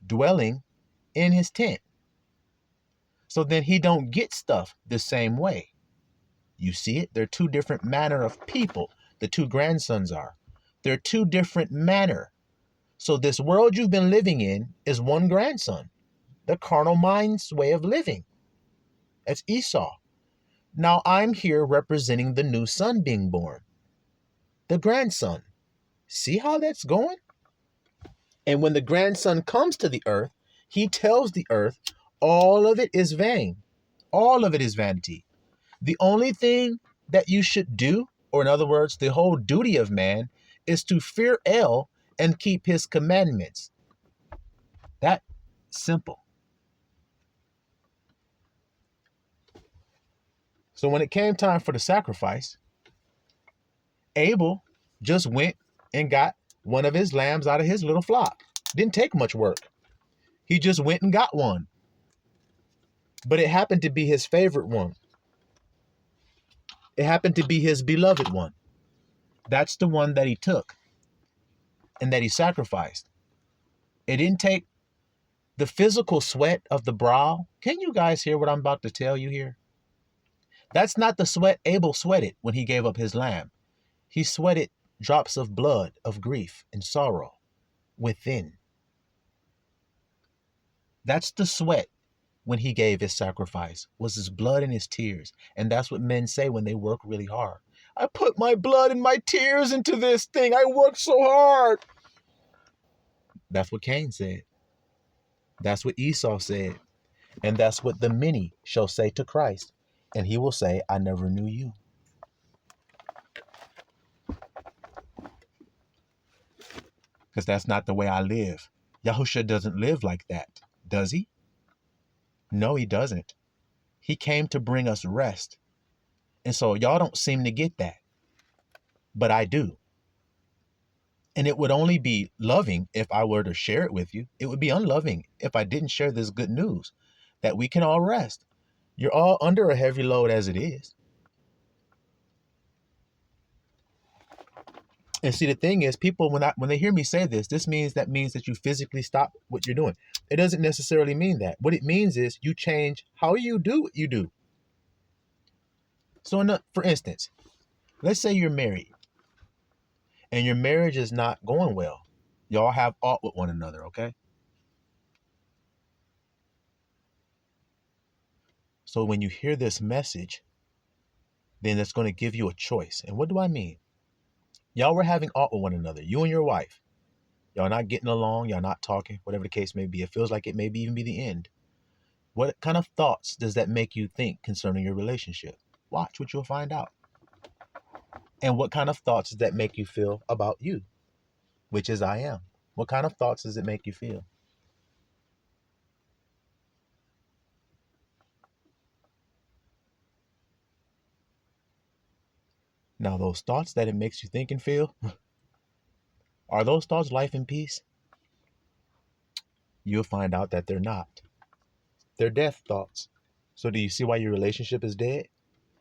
dwelling in his tent. So then he don't get stuff the same way. You see it? They're two different manner of people. The two grandsons are. They're two different manner. So this world you've been living in is one grandson. The carnal mind's way of living. That's Esau. Now I'm here representing the new son being born. The grandson. See how that's going? And when the grandson comes to the earth, he tells the earth, all of it is vain. All of it is vanity. The only thing that you should do, or in other words, the whole duty of man, is to fear El and keep his commandments. That simple. So when it came time for the sacrifice, Abel just went and got one of his lambs out of his little flock. Didn't take much work. He just went and got one. But it happened to be his favorite one. It happened to be his beloved one. That's the one that he took and that he sacrificed. It didn't take the physical sweat of the brow. Can you guys hear what I'm about to tell you here? That's not the sweat Abel sweated when he gave up his lamb. He sweated drops of blood of grief and sorrow within. That's the sweat when he gave his sacrifice, was his blood and his tears. And that's what men say when they work really hard. I put my blood and my tears into this thing. I worked so hard. That's what Cain said. That's what Esau said. And that's what the many shall say to Christ. And he will say, I never knew you. Because that's not the way I live. Yahusha doesn't live like that, does he? No, he doesn't. He came to bring us rest. And so y'all don't seem to get that. But I do. And it would only be loving if I were to share it with you. It would be unloving if I didn't share this good news that we can all rest. You're all under a heavy load as it is. And see, the thing is, people, when they hear me say this, that means that you physically stop what you're doing. It doesn't necessarily mean that. What it means is you change how you do what you do. So, for instance, let's say you're married and your marriage is not going well. Y'all have aught with one another, okay? So when you hear this message, then it's going to give you a choice. And what do I mean? Y'all were having aught with one another, you and your wife. Y'all not getting along, y'all not talking, whatever the case may be. It feels like it may even be the end. What kind of thoughts does that make you think concerning your relationship? Watch what you'll find out. And what kind of thoughts does that make you feel about you, which is I am? What kind of thoughts does it make you feel? Now, those thoughts that it makes you think and feel, are those thoughts life and peace? You'll find out that they're not. They're death thoughts. So do you see why your relationship is dead?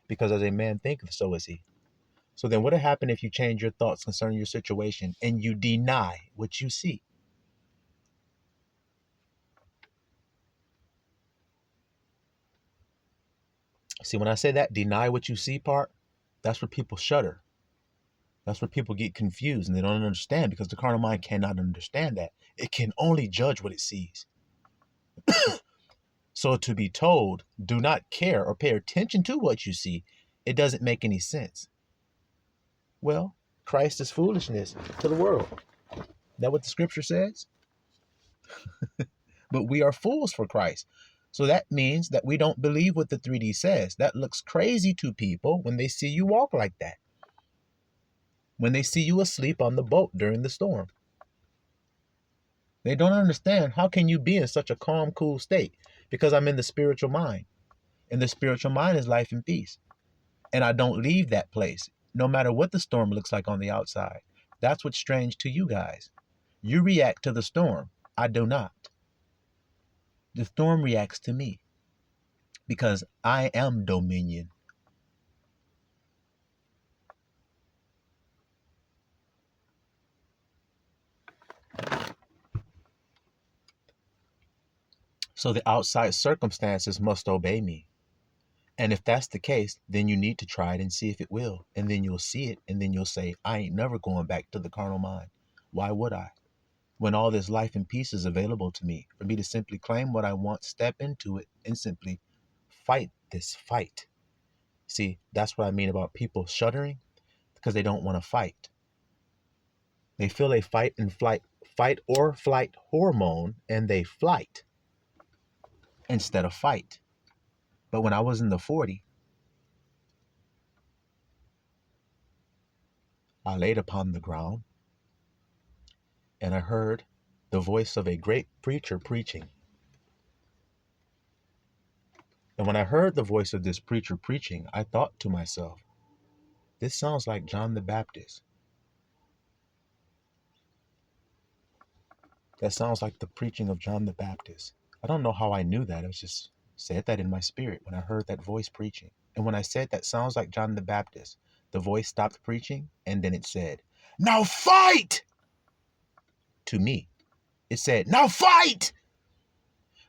Because as a man thinketh, so is he. So then what'll happen if you change your thoughts concerning your situation and you deny what you see? See, when I say that deny what you see part, that's where people shudder. That's where people get confused and they don't understand, because the carnal mind cannot understand that. It can only judge what it sees. So to be told, do not care or pay attention to what you see, it doesn't make any sense. Well, Christ is foolishness to the world. Is that what the scripture says? But we are fools for Christ. So that means that we don't believe what the 3D says. That looks crazy to people when they see you walk like that. When they see you asleep on the boat during the storm. They don't understand, how can you be in such a calm, cool state? Because I'm in the spiritual mind. And the spiritual mind is life and peace. And I don't leave that place, no matter what the storm looks like on the outside. That's what's strange to you guys. You react to the storm. I do not. The storm reacts to me. Because I am dominion. So the outside circumstances must obey me. And if that's the case, then you need to try it and see if it will. And then you'll see it. And then you'll say, I ain't never going back to the carnal mind. Why would I? When all this life and peace is available to me, for me to simply claim what I want, step into it, and simply fight this fight. See, that's what I mean about people shuddering, because they don't want to fight. They feel a fight or flight hormone, and they flight instead of fight. But when I was in the 40, I laid upon the ground and I heard the voice of a great preacher preaching. And when I heard the voice of this preacher preaching, I thought to myself, this sounds like John the Baptist. That sounds like the preaching of John the Baptist. I don't know how I knew that. I was just said that in my spirit when I heard that voice preaching. And when I said that sounds like John the Baptist, the voice stopped preaching and then it said, now fight! To me, it said, now fight!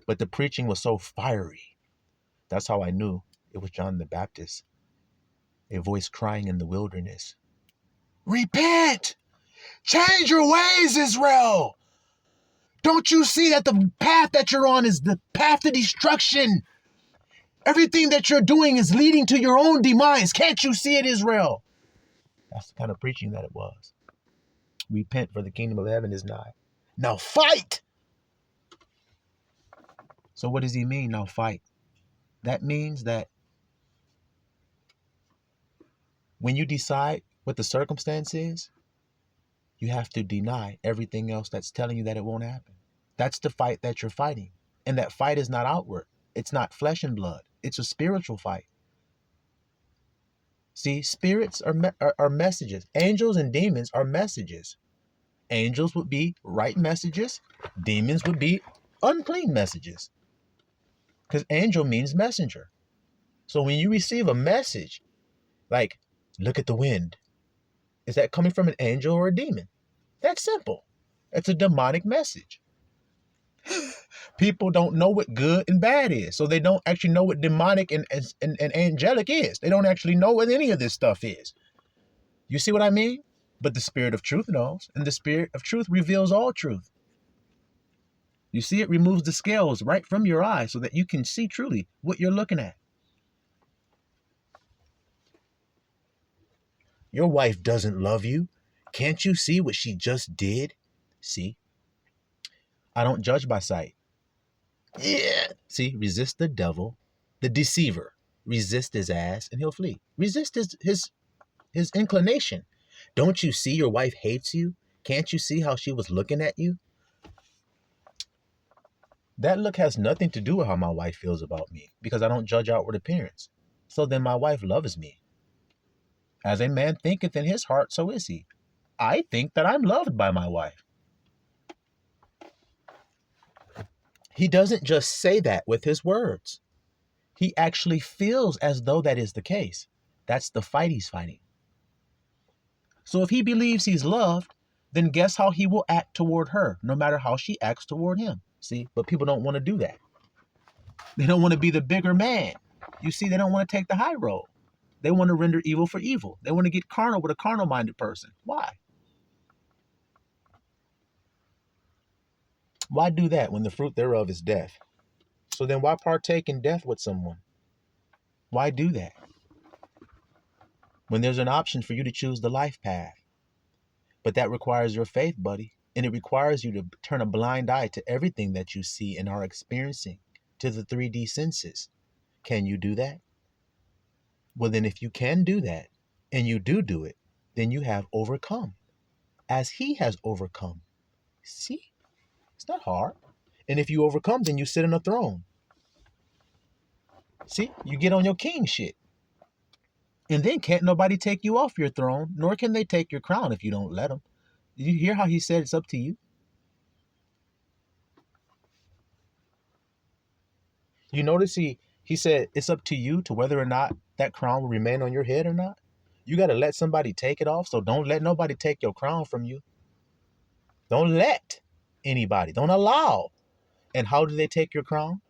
But the preaching was so fiery. That's how I knew it was John the Baptist. A voice crying in the wilderness. Repent! Change your ways, Israel! Don't you see that the path that you're on is the path to destruction? Everything that you're doing is leading to your own demise. Can't you see it, Israel? That's the kind of preaching that it was. Repent, for the kingdom of heaven is nigh. Now fight! So what does he mean, now fight? That means that when you decide what the circumstance is, you have to deny everything else that's telling you that it won't happen. That's the fight that you're fighting. And that fight is not outward. It's not flesh and blood. It's a spiritual fight. See, spirits are messages. Angels and demons are messages. Angels would be right messages. Demons would be unclean messages. Because angel means messenger. So when you receive a message, like, look at the wind, is that coming from an angel or a demon? That's simple. It's a demonic message. People don't know what good and bad is. So they don't actually know what demonic and angelic is. They don't actually know what any of this stuff is. You see what I mean? But the spirit of truth knows, and the spirit of truth reveals all truth. You see, it removes the scales right from your eyes so that you can see truly what you're looking at. Your wife doesn't love you. Can't you see what she just did? See? I don't judge by sight. Yeah. See, resist the devil, the deceiver. Resist his ass and he'll flee. Resist his inclination. Don't you see your wife hates you? Can't you see how she was looking at you? That look has nothing to do with how my wife feels about me, because I don't judge outward appearance. So then my wife loves me. As a man thinketh in his heart, so is he. I think that I'm loved by my wife. He doesn't just say that with his words. He actually feels as though that is the case. That's the fight he's fighting. So if he believes he's loved, then guess how he will act toward her, no matter how she acts toward him. See, but people don't want to do that. They don't want to be the bigger man. You see, they don't want to take the high road. They want to render evil for evil. They want to get carnal with a carnal-minded person. Why? Why do that when the fruit thereof is death? So then why partake in death with someone? Why do that? When there's an option for you to choose the life path. But that requires your faith, buddy. And it requires you to turn a blind eye to everything that you see and are experiencing, to the 3D senses. Can you do that? Well, then if you can do that, and you do it, then you have overcome, as he has overcome. See? It's not hard. And if you overcome, then you sit on a throne. See? You get on your king shit. And then can't nobody take you off your throne, nor can they take your crown if you don't let them. Did you hear how he said it's up to you? You notice he said it's up to you to whether or not that crown will remain on your head or not. You got to let somebody take it off, so don't let nobody take your crown from you. Don't let anybody, don't allow. And how do they take your crown?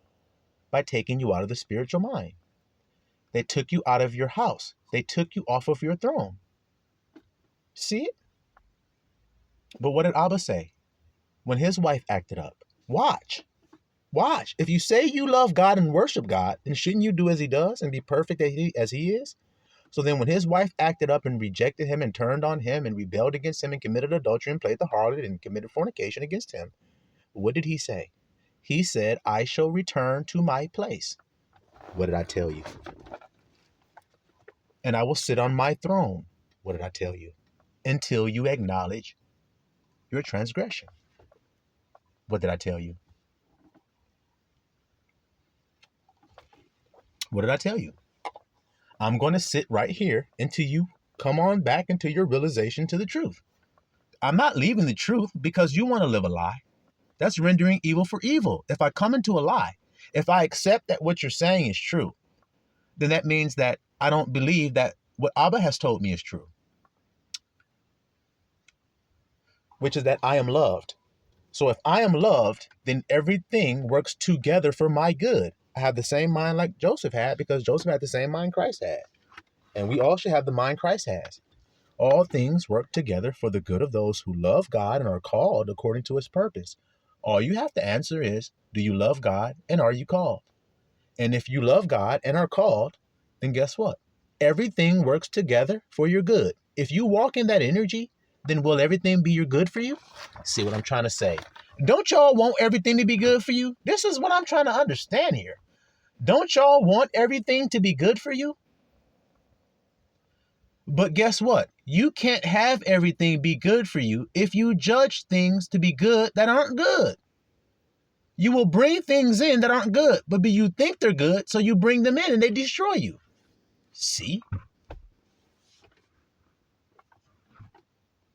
By taking you out of the spiritual mind. They took you out of your house. They took you off of your throne. See it? But what did Abba say when his wife acted up? Watch. If you say you love God and worship God, then shouldn't you do as he does and be perfect as he is? So then when his wife acted up and rejected him and turned on him and rebelled against him and committed adultery and played the harlot and committed fornication against him, what did he say? He said, I shall return to my place. What did I tell you? And I will sit on my throne. What did I tell you? Until you acknowledge your transgression. What did I tell you? What did I tell you? I'm going to sit right here until you come on back into your realization to the truth. I'm not leaving the truth because you want to live a lie. That's rendering evil for evil. If I come into a lie, if I accept that what you're saying is true, then that means that I don't believe that what Abba has told me is true, which is that I am loved. So if I am loved, then everything works together for my good. I have the same mind like Joseph had because Joseph had the same mind Christ had. And we all should have the mind Christ has. All things work together for the good of those who love God and are called according to his purpose. All you have to answer is, do you love God and are you called? And if you love God and are called, then guess what? Everything works together for your good. If you walk in that energy, then will everything be your good for you? See what I'm trying to say? Don't y'all want everything to be good for you? This is what I'm trying to understand here. Don't y'all want everything to be good for you? But guess what? You can't have everything be good for you if you judge things to be good that aren't good. You will bring things in that aren't good, but you think they're good, so you bring them in and they destroy you. See?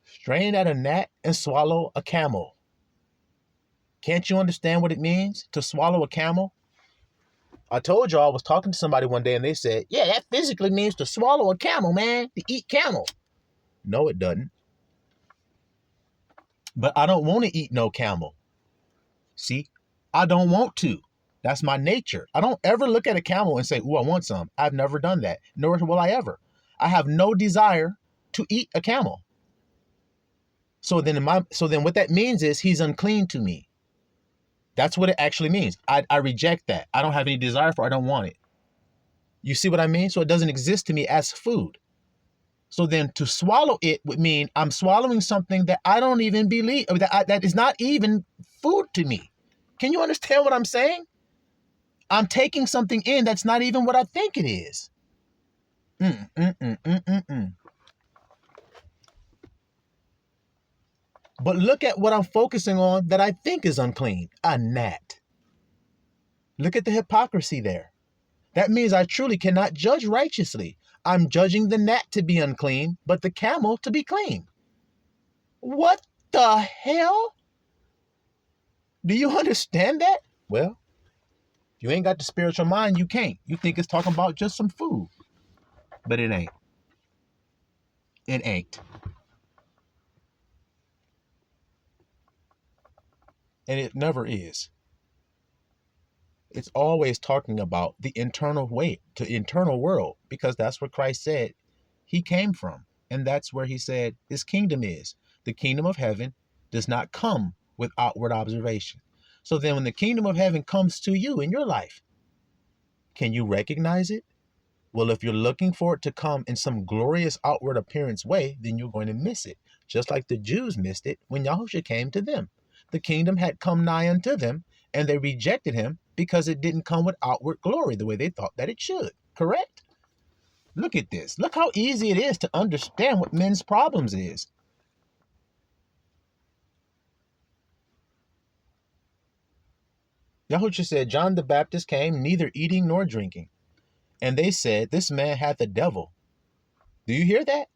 Strain at a gnat and swallow a camel. Can't you understand what it means to swallow a camel? I told y'all I was talking to somebody one day and they said, yeah, that physically means to swallow a camel, man, to eat camel. No, it doesn't. But I don't want to eat no camel. See, I don't want to. That's my nature. I don't ever look at a camel and say, ooh, I want some. I've never done that, nor will I ever. I have no desire to eat a camel. So then what that means is he's unclean to me. That's what it actually means. I reject that. I don't have any desire for it. I don't want it. You see what I mean? So it doesn't exist to me as food. So then to swallow it would mean I'm swallowing something that I don't even believe, that is not even food to me. Can you understand what I'm saying? I'm taking something in that's not even what I think it is. But look at what I'm focusing on that I think is unclean. A gnat. Look at the hypocrisy there. That means I truly cannot judge righteously. I'm judging the gnat to be unclean, but the camel to be clean. What the hell? Do you understand that? Well, if you ain't got the spiritual mind, you can't. You think it's talking about just some food. But it ain't. It ain't. And it never is. It's always talking about the internal way, the internal world, because that's what Christ said he came from. And that's where he said his kingdom is. The kingdom of heaven does not come with outward observation. So then when the kingdom of heaven comes to you in your life, can you recognize it? Well, if you're looking for it to come in some glorious outward appearance way, then you're going to miss it. Just like the Jews missed it when Yahushua came to them. The kingdom had come nigh unto them, and they rejected him because it didn't come with outward glory the way they thought that it should. Correct? Look at this. Look how easy it is to understand what men's problems is. Yahushua said, John the Baptist came neither eating nor drinking. And they said, this man hath a devil. Do you hear that?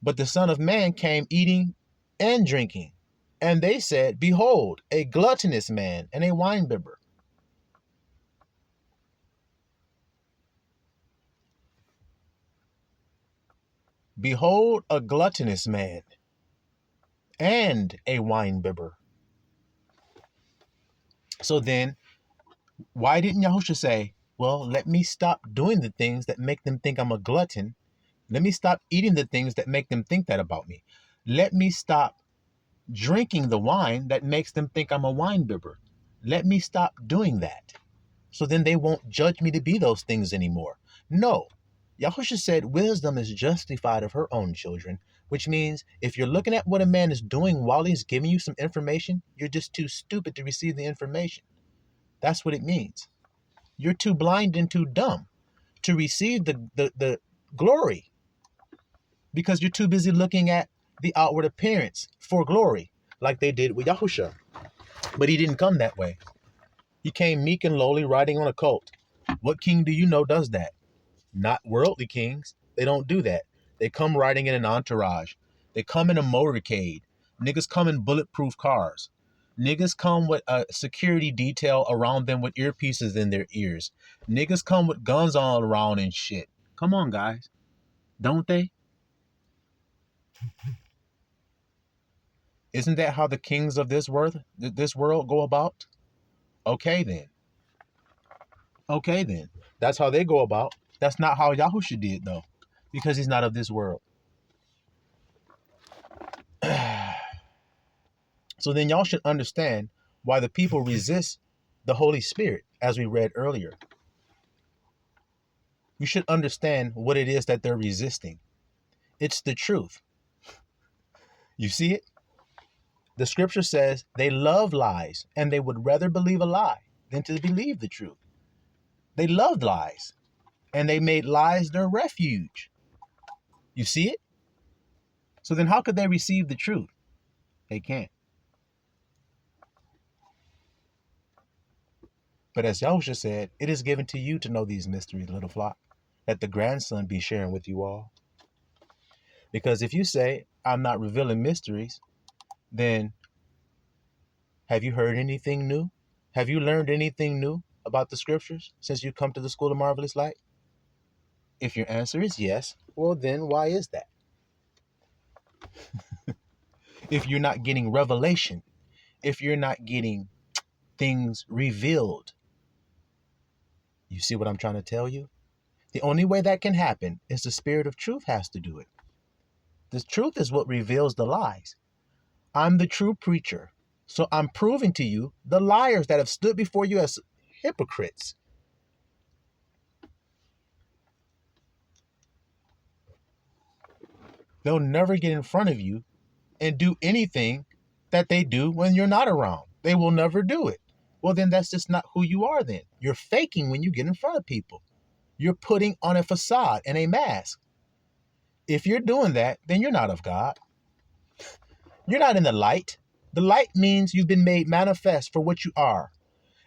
But the Son of Man came eating and drinking. And they said, behold, a gluttonous man and a winebibber. Behold, a gluttonous man and a winebibber. So then, why didn't Yahushua say, well, let me stop doing the things that make them think I'm a glutton. Let me stop eating the things that make them think that about me. Let me stop drinking the wine that makes them think I'm a winebibber. Let me stop doing that. So then they won't judge me to be those things anymore. No. Yahushua said wisdom is justified of her own children, which means if you're looking at what a man is doing while he's giving you some information, you're just too stupid to receive the information. That's what it means. You're too blind and too dumb to receive the glory because you're too busy looking at the outward appearance for glory like they did with Yahushua. But he didn't come that way. He came meek and lowly riding on a colt. What king do you know does that? Not worldly kings. They don't do that. They come riding in an entourage. They come in a motorcade. Niggas come in bulletproof cars. Niggas come with a security detail around them with earpieces in their ears. Niggas come with guns all around and shit. Come on, guys. Don't they? Isn't that how the kings of this world go about? Okay, then. Okay, then. That's how they go about. That's not how Yahushua did, though, because he's not of this world. So then y'all should understand why the people resist the Holy Spirit, as we read earlier. You should understand what it is that they're resisting. It's the truth. You see it? The scripture says they love lies, and they would rather believe a lie than to believe the truth. They loved lies, and they made lies their refuge. You see it? So then how could they receive the truth? They can't. But as Yahushua said, it is given to you to know these mysteries, little flock, that the grandson be sharing with you all. Because if you say, I'm not revealing mysteries, then have you heard anything new? Have you learned anything new about the scriptures since you come to the School of Marvelous Light? If your answer is yes, well then why is that? If you're not getting revelation, if you're not getting things revealed, you see what I'm trying to tell you? The only way that can happen is the Spirit of truth has to do it. The truth is what reveals the lies. I'm the true preacher. So I'm proving to you the liars that have stood before you as hypocrites. They'll never get in front of you and do anything that they do when you're not around. They will never do it. Well, then that's just not who you are then. You're faking when you get in front of people. You're putting on a facade and a mask. If you're doing that, then you're not of God. You're not in the light. The light means you've been made manifest for what you are.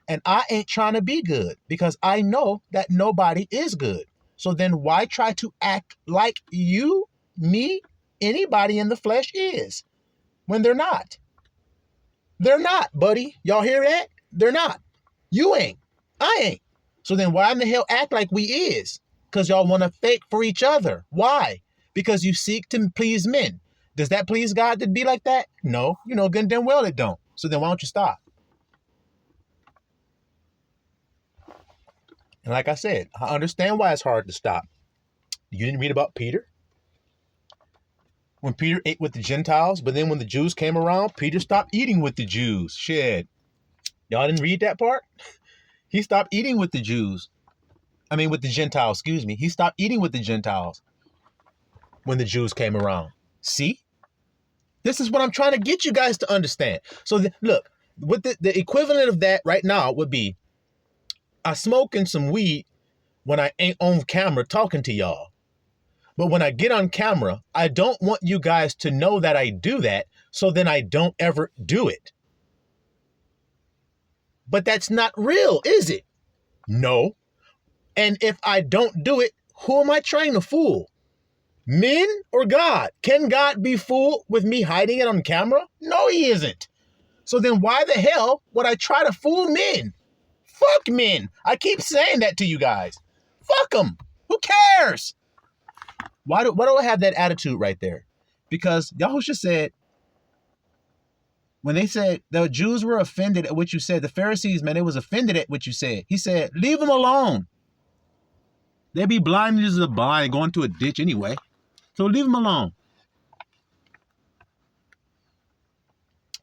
And I ain't trying to be good because I know that nobody is good. So then why try to act like you, me, anybody in the flesh is when they're not? They're not, buddy. Y'all hear that? They're not. You ain't. I ain't. So then why in the hell act like we is? Because y'all want to fake for each other. Why? Because you seek to please men. Does that please God to be like that? No. You know good and damn well it don't. So then why don't you stop? And like I said, I understand why it's hard to stop. You didn't read about Peter? When Peter ate with the Gentiles, but then when the Jews came around, Peter stopped eating with the Jews. Shit. Y'all didn't read that part? He stopped eating with the Jews. With the Gentiles, excuse me. He stopped eating with the Gentiles when the Jews came around. See? This is what I'm trying to get you guys to understand. So look, what the equivalent of that right now would be, I smoking some weed when I ain't on camera talking to y'all. But when I get on camera, I don't want you guys to know that I do that, so then I don't ever do it. But that's not real, is it? No. And if I don't do it, who am I trying to fool? Men or God? Can God be fooled with me hiding it on camera? No, he isn't. So then why the hell would I try to fool men? Fuck men. I keep saying that to you guys. Fuck them. Who cares? Why do I have that attitude right there? Because Yahusha said, when they said the Jews were offended at what you said, the Pharisees, man, they was offended at what you said. He said, leave them alone. They be blind as a blind going to a ditch anyway. So leave them alone.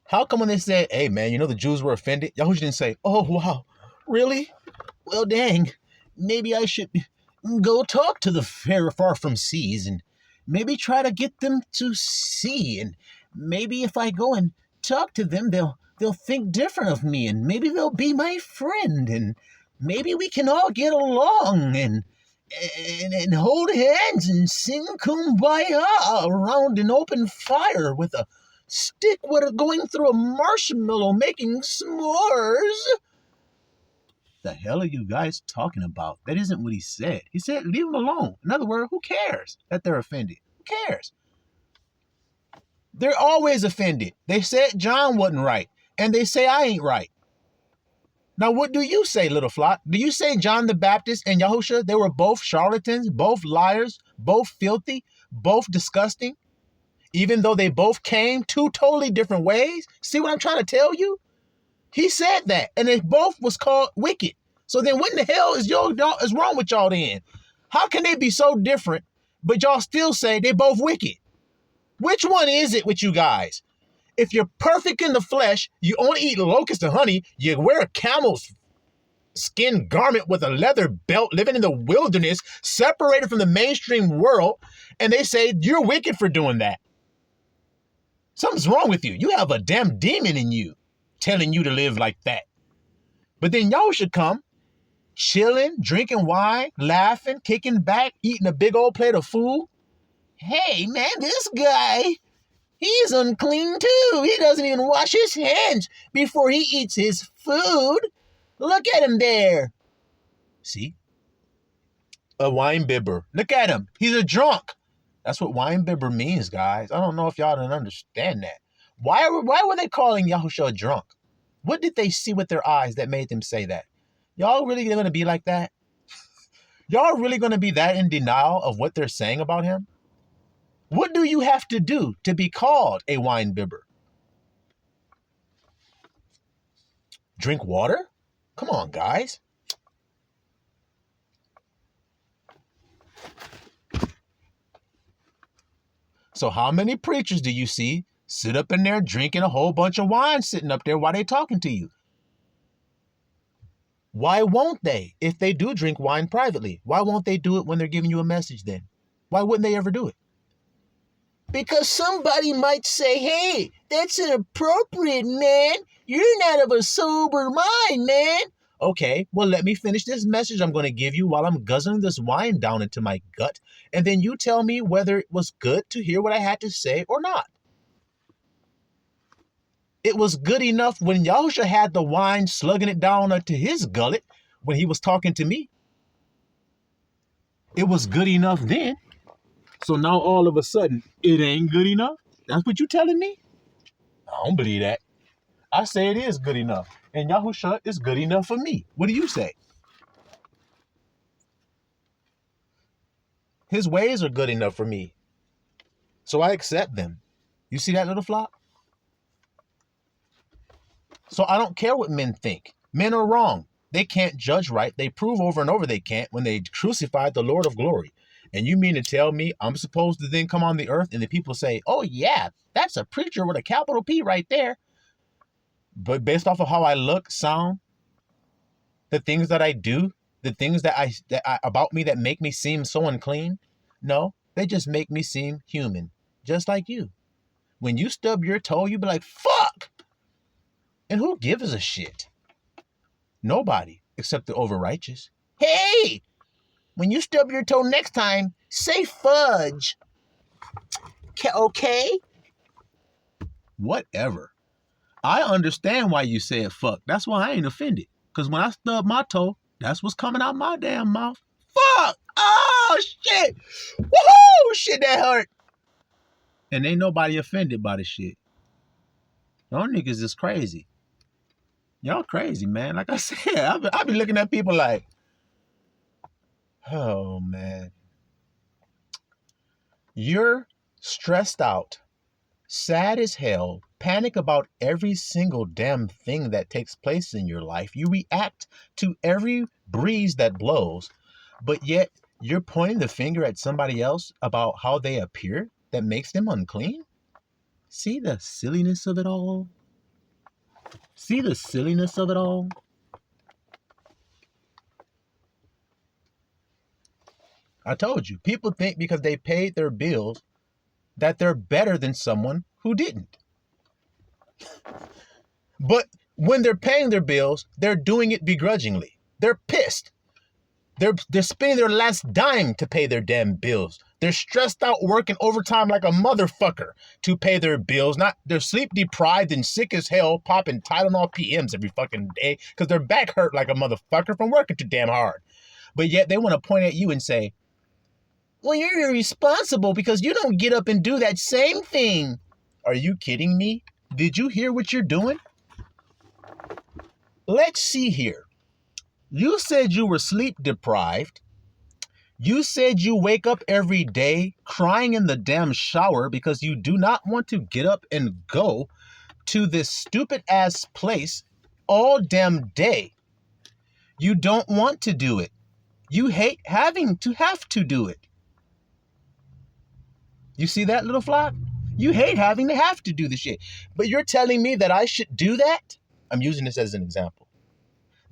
How come when they said, hey, man, the Jews were offended, Yahusha didn't say, oh, wow, really? Well, dang, maybe I should go talk to the far from seas and maybe try to get them to see. And maybe if I go and talk to them, they'll think different of me, and maybe they'll be my friend, and maybe we can all get along and hold hands and sing Kumbaya around an open fire with a stick going through a marshmallow making s'mores. The hell are you guys talking about? That isn't what he said. He said, leave them alone. In other words, who cares that they're offended? Who cares? They're always offended. They said John wasn't right, and they say I ain't right. Now, what do you say, little flock? Do you say John the Baptist and Yahusha, they were both charlatans, both liars, both filthy, both disgusting, even though they both came two totally different ways? See what I'm trying to tell you? He said that, and they both was called wicked. So then what in the hell is wrong with y'all then? How can they be so different, but y'all still say they both wicked? Which one is it with you guys? If you're perfect in the flesh, you only eat locusts and honey, you wear a camel's skin garment with a leather belt, living in the wilderness, separated from the mainstream world, and they say you're wicked for doing that. Something's wrong with you. You have a damn demon in you telling you to live like that. But then y'all should come chilling, drinking wine, laughing, kicking back, eating a big old plate of food. Hey, man, this guy, he's unclean too. He doesn't even wash his hands before he eats his food. Look at him there. See? A wine bibber. Look at him. He's a drunk. That's what wine bibber means, guys. I don't know if y'all don't understand that. Why were they calling Yahusha a drunk? What did they see with their eyes that made them say that? Y'all really going to be like that? Y'all really going to be that in denial of what they're saying about him? What do you have to do to be called a wine bibber? Drink water? Come on, guys. So how many preachers do you see sit up in there drinking a whole bunch of wine sitting up there while they talking to you? Why won't they? If they do drink wine privately, why won't they do it when they're giving you a message then? Why wouldn't they ever do it? Because somebody might say, hey, that's inappropriate, man. You're not of a sober mind, man. Okay, well, let me finish this message I'm going to give you while I'm guzzling this wine down into my gut. And then you tell me whether it was good to hear what I had to say or not. It was good enough when Yahusha had the wine slugging it down into his gullet when he was talking to me. It was good enough then. So now all of a sudden, it ain't good enough? That's what you telling me? I don't believe that. I say it is good enough. And Yahusha is good enough for me. What do you say? His ways are good enough for me. So I accept them. You see that, little flock? So I don't care what men think. Men are wrong. They can't judge right. They prove over and over they can't when they crucified the Lord of glory. And you mean to tell me I'm supposed to then come on the earth and the people say, oh yeah, that's a preacher with a capital P right there. But based off of how I look, sound, the things that I do, the things that I about me that make me seem so unclean, no, they just make me seem human, just like you. When you stub your toe, you be like, fuck. And who gives a shit? Nobody, except the overrighteous. Hey, when you stub your toe next time, say fudge. Okay? Whatever. I understand why you said fuck. That's why I ain't offended. Because when I stub my toe, that's what's coming out my damn mouth. Fuck! Oh, shit! Woohoo! Shit, that hurt. And ain't nobody offended by the shit. Y'all niggas is crazy. Y'all crazy, man. Like I said, I be looking at people like, oh, man. You're stressed out, sad as hell, panic about every single damn thing that takes place in your life. You react to every breeze that blows, but yet you're pointing the finger at somebody else about how they appear that makes them unclean? See the silliness of it all? See the silliness of it all? I told you, people think because they paid their bills that they're better than someone who didn't. But when they're paying their bills, they're doing it begrudgingly. They're pissed. They're spending their last dime to pay their damn bills. They're stressed out working overtime like a motherfucker to pay their bills. They're sleep deprived and sick as hell, popping Tylenol PMs every fucking day because their back hurt like a motherfucker from working too damn hard. But yet they want to point at you and say, well, you're irresponsible because you don't get up and do that same thing. Are you kidding me? Did you hear what you're doing? Let's see here. You said you were sleep deprived. You said you wake up every day crying in the damn shower because you do not want to get up and go to this stupid ass place all damn day. You don't want to do it. You hate having to have to do it. You see that, little flock? You hate having to have to do the shit. But you're telling me that I should do that? I'm using this as an example.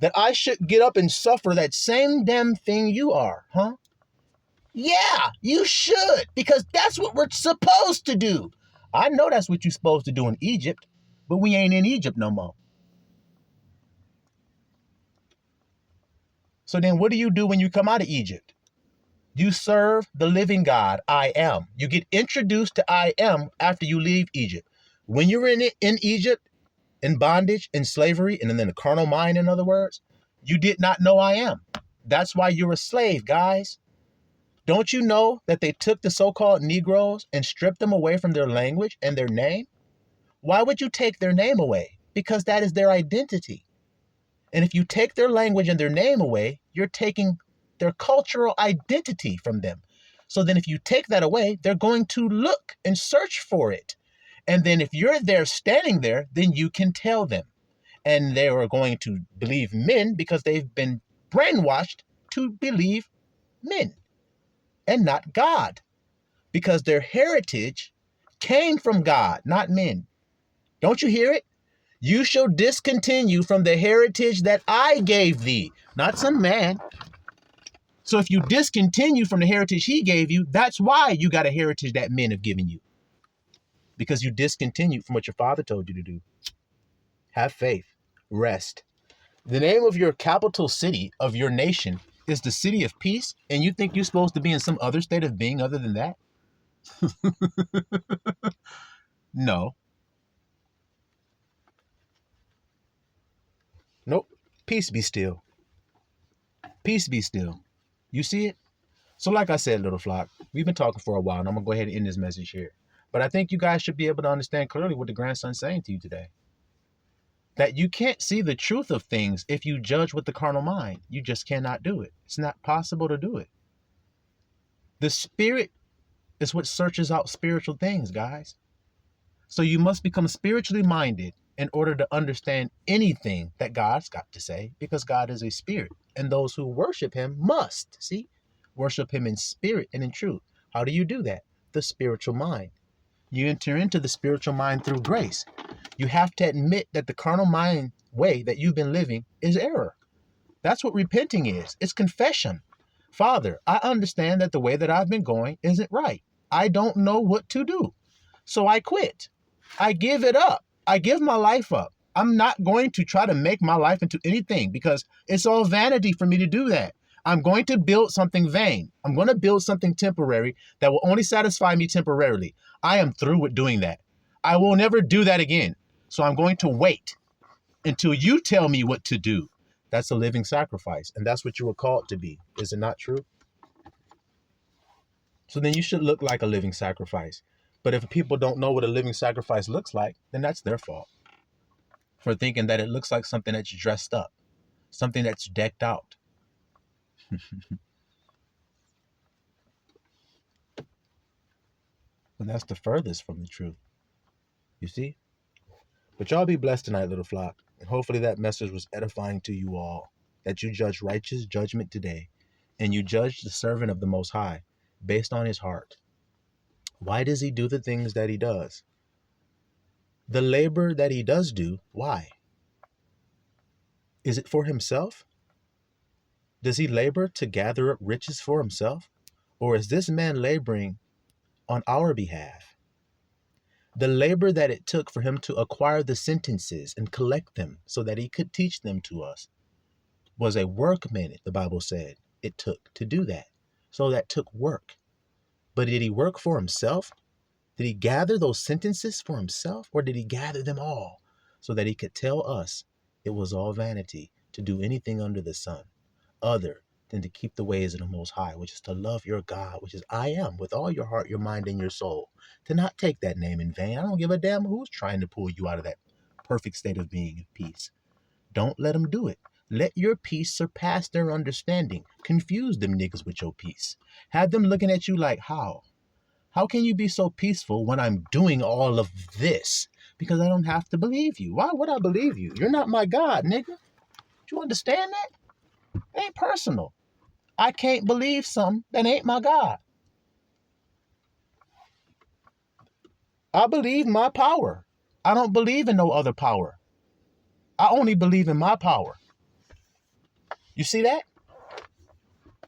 That I should get up and suffer that same damn thing you are, huh? Yeah, you should, because that's what we're supposed to do. I know that's what you're supposed to do in Egypt, but we ain't in Egypt no more. So then what do you do when you come out of Egypt? You serve the living God, I am. You get introduced to I am after you leave Egypt. When you're in Egypt, in bondage, in slavery, and in the carnal mind, in other words, you did not know I am. That's why you're a slave, guys. Don't you know that they took the so-called Negroes and stripped them away from their language and their name? Why would you take their name away? Because that is their identity. And if you take their language and their name away, you're taking their cultural identity from them. So then if you take that away, they're going to look and search for it. And then if you're there standing there, then you can tell them. And they are going to believe men because they've been brainwashed to believe men and not God. Because their heritage came from God, not men. Don't you hear it? You shall discontinue from the heritage that I gave thee, not some man. So if you discontinue from the heritage he gave you, that's why you got a heritage that men have given you. Because you discontinued from what your father told you to do. Have faith. Rest. The name of your capital city of your nation is the city of peace, and you think you're supposed to be in some other state of being other than that? No. Nope. Peace be still. Peace be still. You see it? So like I said, little flock, we've been talking for a while, and I'm going to go ahead and end this message here. But I think you guys should be able to understand clearly what the grandson's saying to you today. That you can't see the truth of things if you judge with the carnal mind. You just cannot do it. It's not possible to do it. The spirit is what searches out spiritual things, guys. So you must become spiritually minded in order to understand anything that God's got to say, because God is a spirit, and those who worship him must, worship him in spirit and in truth. How do you do that? The spiritual mind. You enter into the spiritual mind through grace. You have to admit that the carnal mind way that you've been living is error. That's what repenting is. It's confession. Father, I understand that the way that I've been going isn't right. I don't know what to do. So I quit. I give it up. I give my life up. I'm not going to try to make my life into anything, because it's all vanity for me to do that. I'm going to build something vain. I'm going to build something temporary that will only satisfy me temporarily. I am through with doing that. I will never do that again. So I'm going to wait until you tell me what to do. That's a living sacrifice. And that's what you were called to be. Is it not true? So then you should look like a living sacrifice. But if people don't know what a living sacrifice looks like, then that's their fault for thinking that it looks like something that's dressed up, something that's decked out. But that's the furthest from the truth. You see? But y'all be blessed tonight, little flock. And hopefully that message was edifying to you all, that you judge righteous judgment today, and you judge the servant of the Most High based on his heart. Why does he do the things that he does? The labor that he does do, why? Is it for himself? Does he labor to gather up riches for himself? Or is this man laboring on our behalf? The labor that it took for him to acquire the sentences and collect them so that he could teach them to us was a workman, the Bible said it took to do that. So that took work. But did he work for himself? Did he gather those sentences for himself? Or did he gather them all so that he could tell us it was all vanity to do anything under the sun other than to keep the ways of the Most High, which is to love your God, which is I am, with all your heart, your mind, and your soul, to not take that name in vain. I don't give a damn who's trying to pull you out of that perfect state of being and peace. Don't let them do it. Let your peace surpass their understanding. Confuse them niggas with your peace. Have them looking at you like, how? How can you be so peaceful when I'm doing all of this? Because I don't have to believe you. Why would I believe you? You're not my God, nigga. Do you understand that? It ain't personal. I can't believe something that ain't my God. I believe my power. I don't believe in no other power. I only believe in my power. You see that?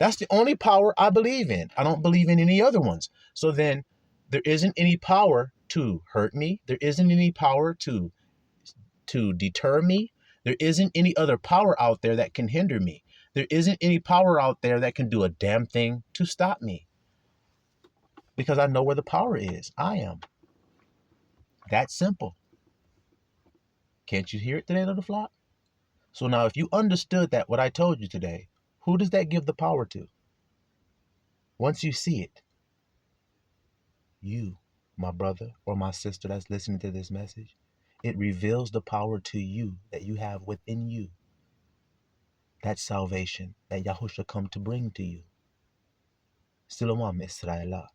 That's the only power I believe in. I don't believe in any other ones. So then there isn't any power to hurt me. There isn't any power to deter me. There isn't any other power out there that can hinder me. There isn't any power out there that can do a damn thing to stop me. Because I know where the power is. I am. That simple. Can't you hear it today, little flock? So now if you understood that, what I told you today, who does that give the power to? Once you see it, you, my brother or my sister that's listening to this message, it reveals the power to you that you have within you. That salvation that Yahushua come to bring to you. Silomam Israelah.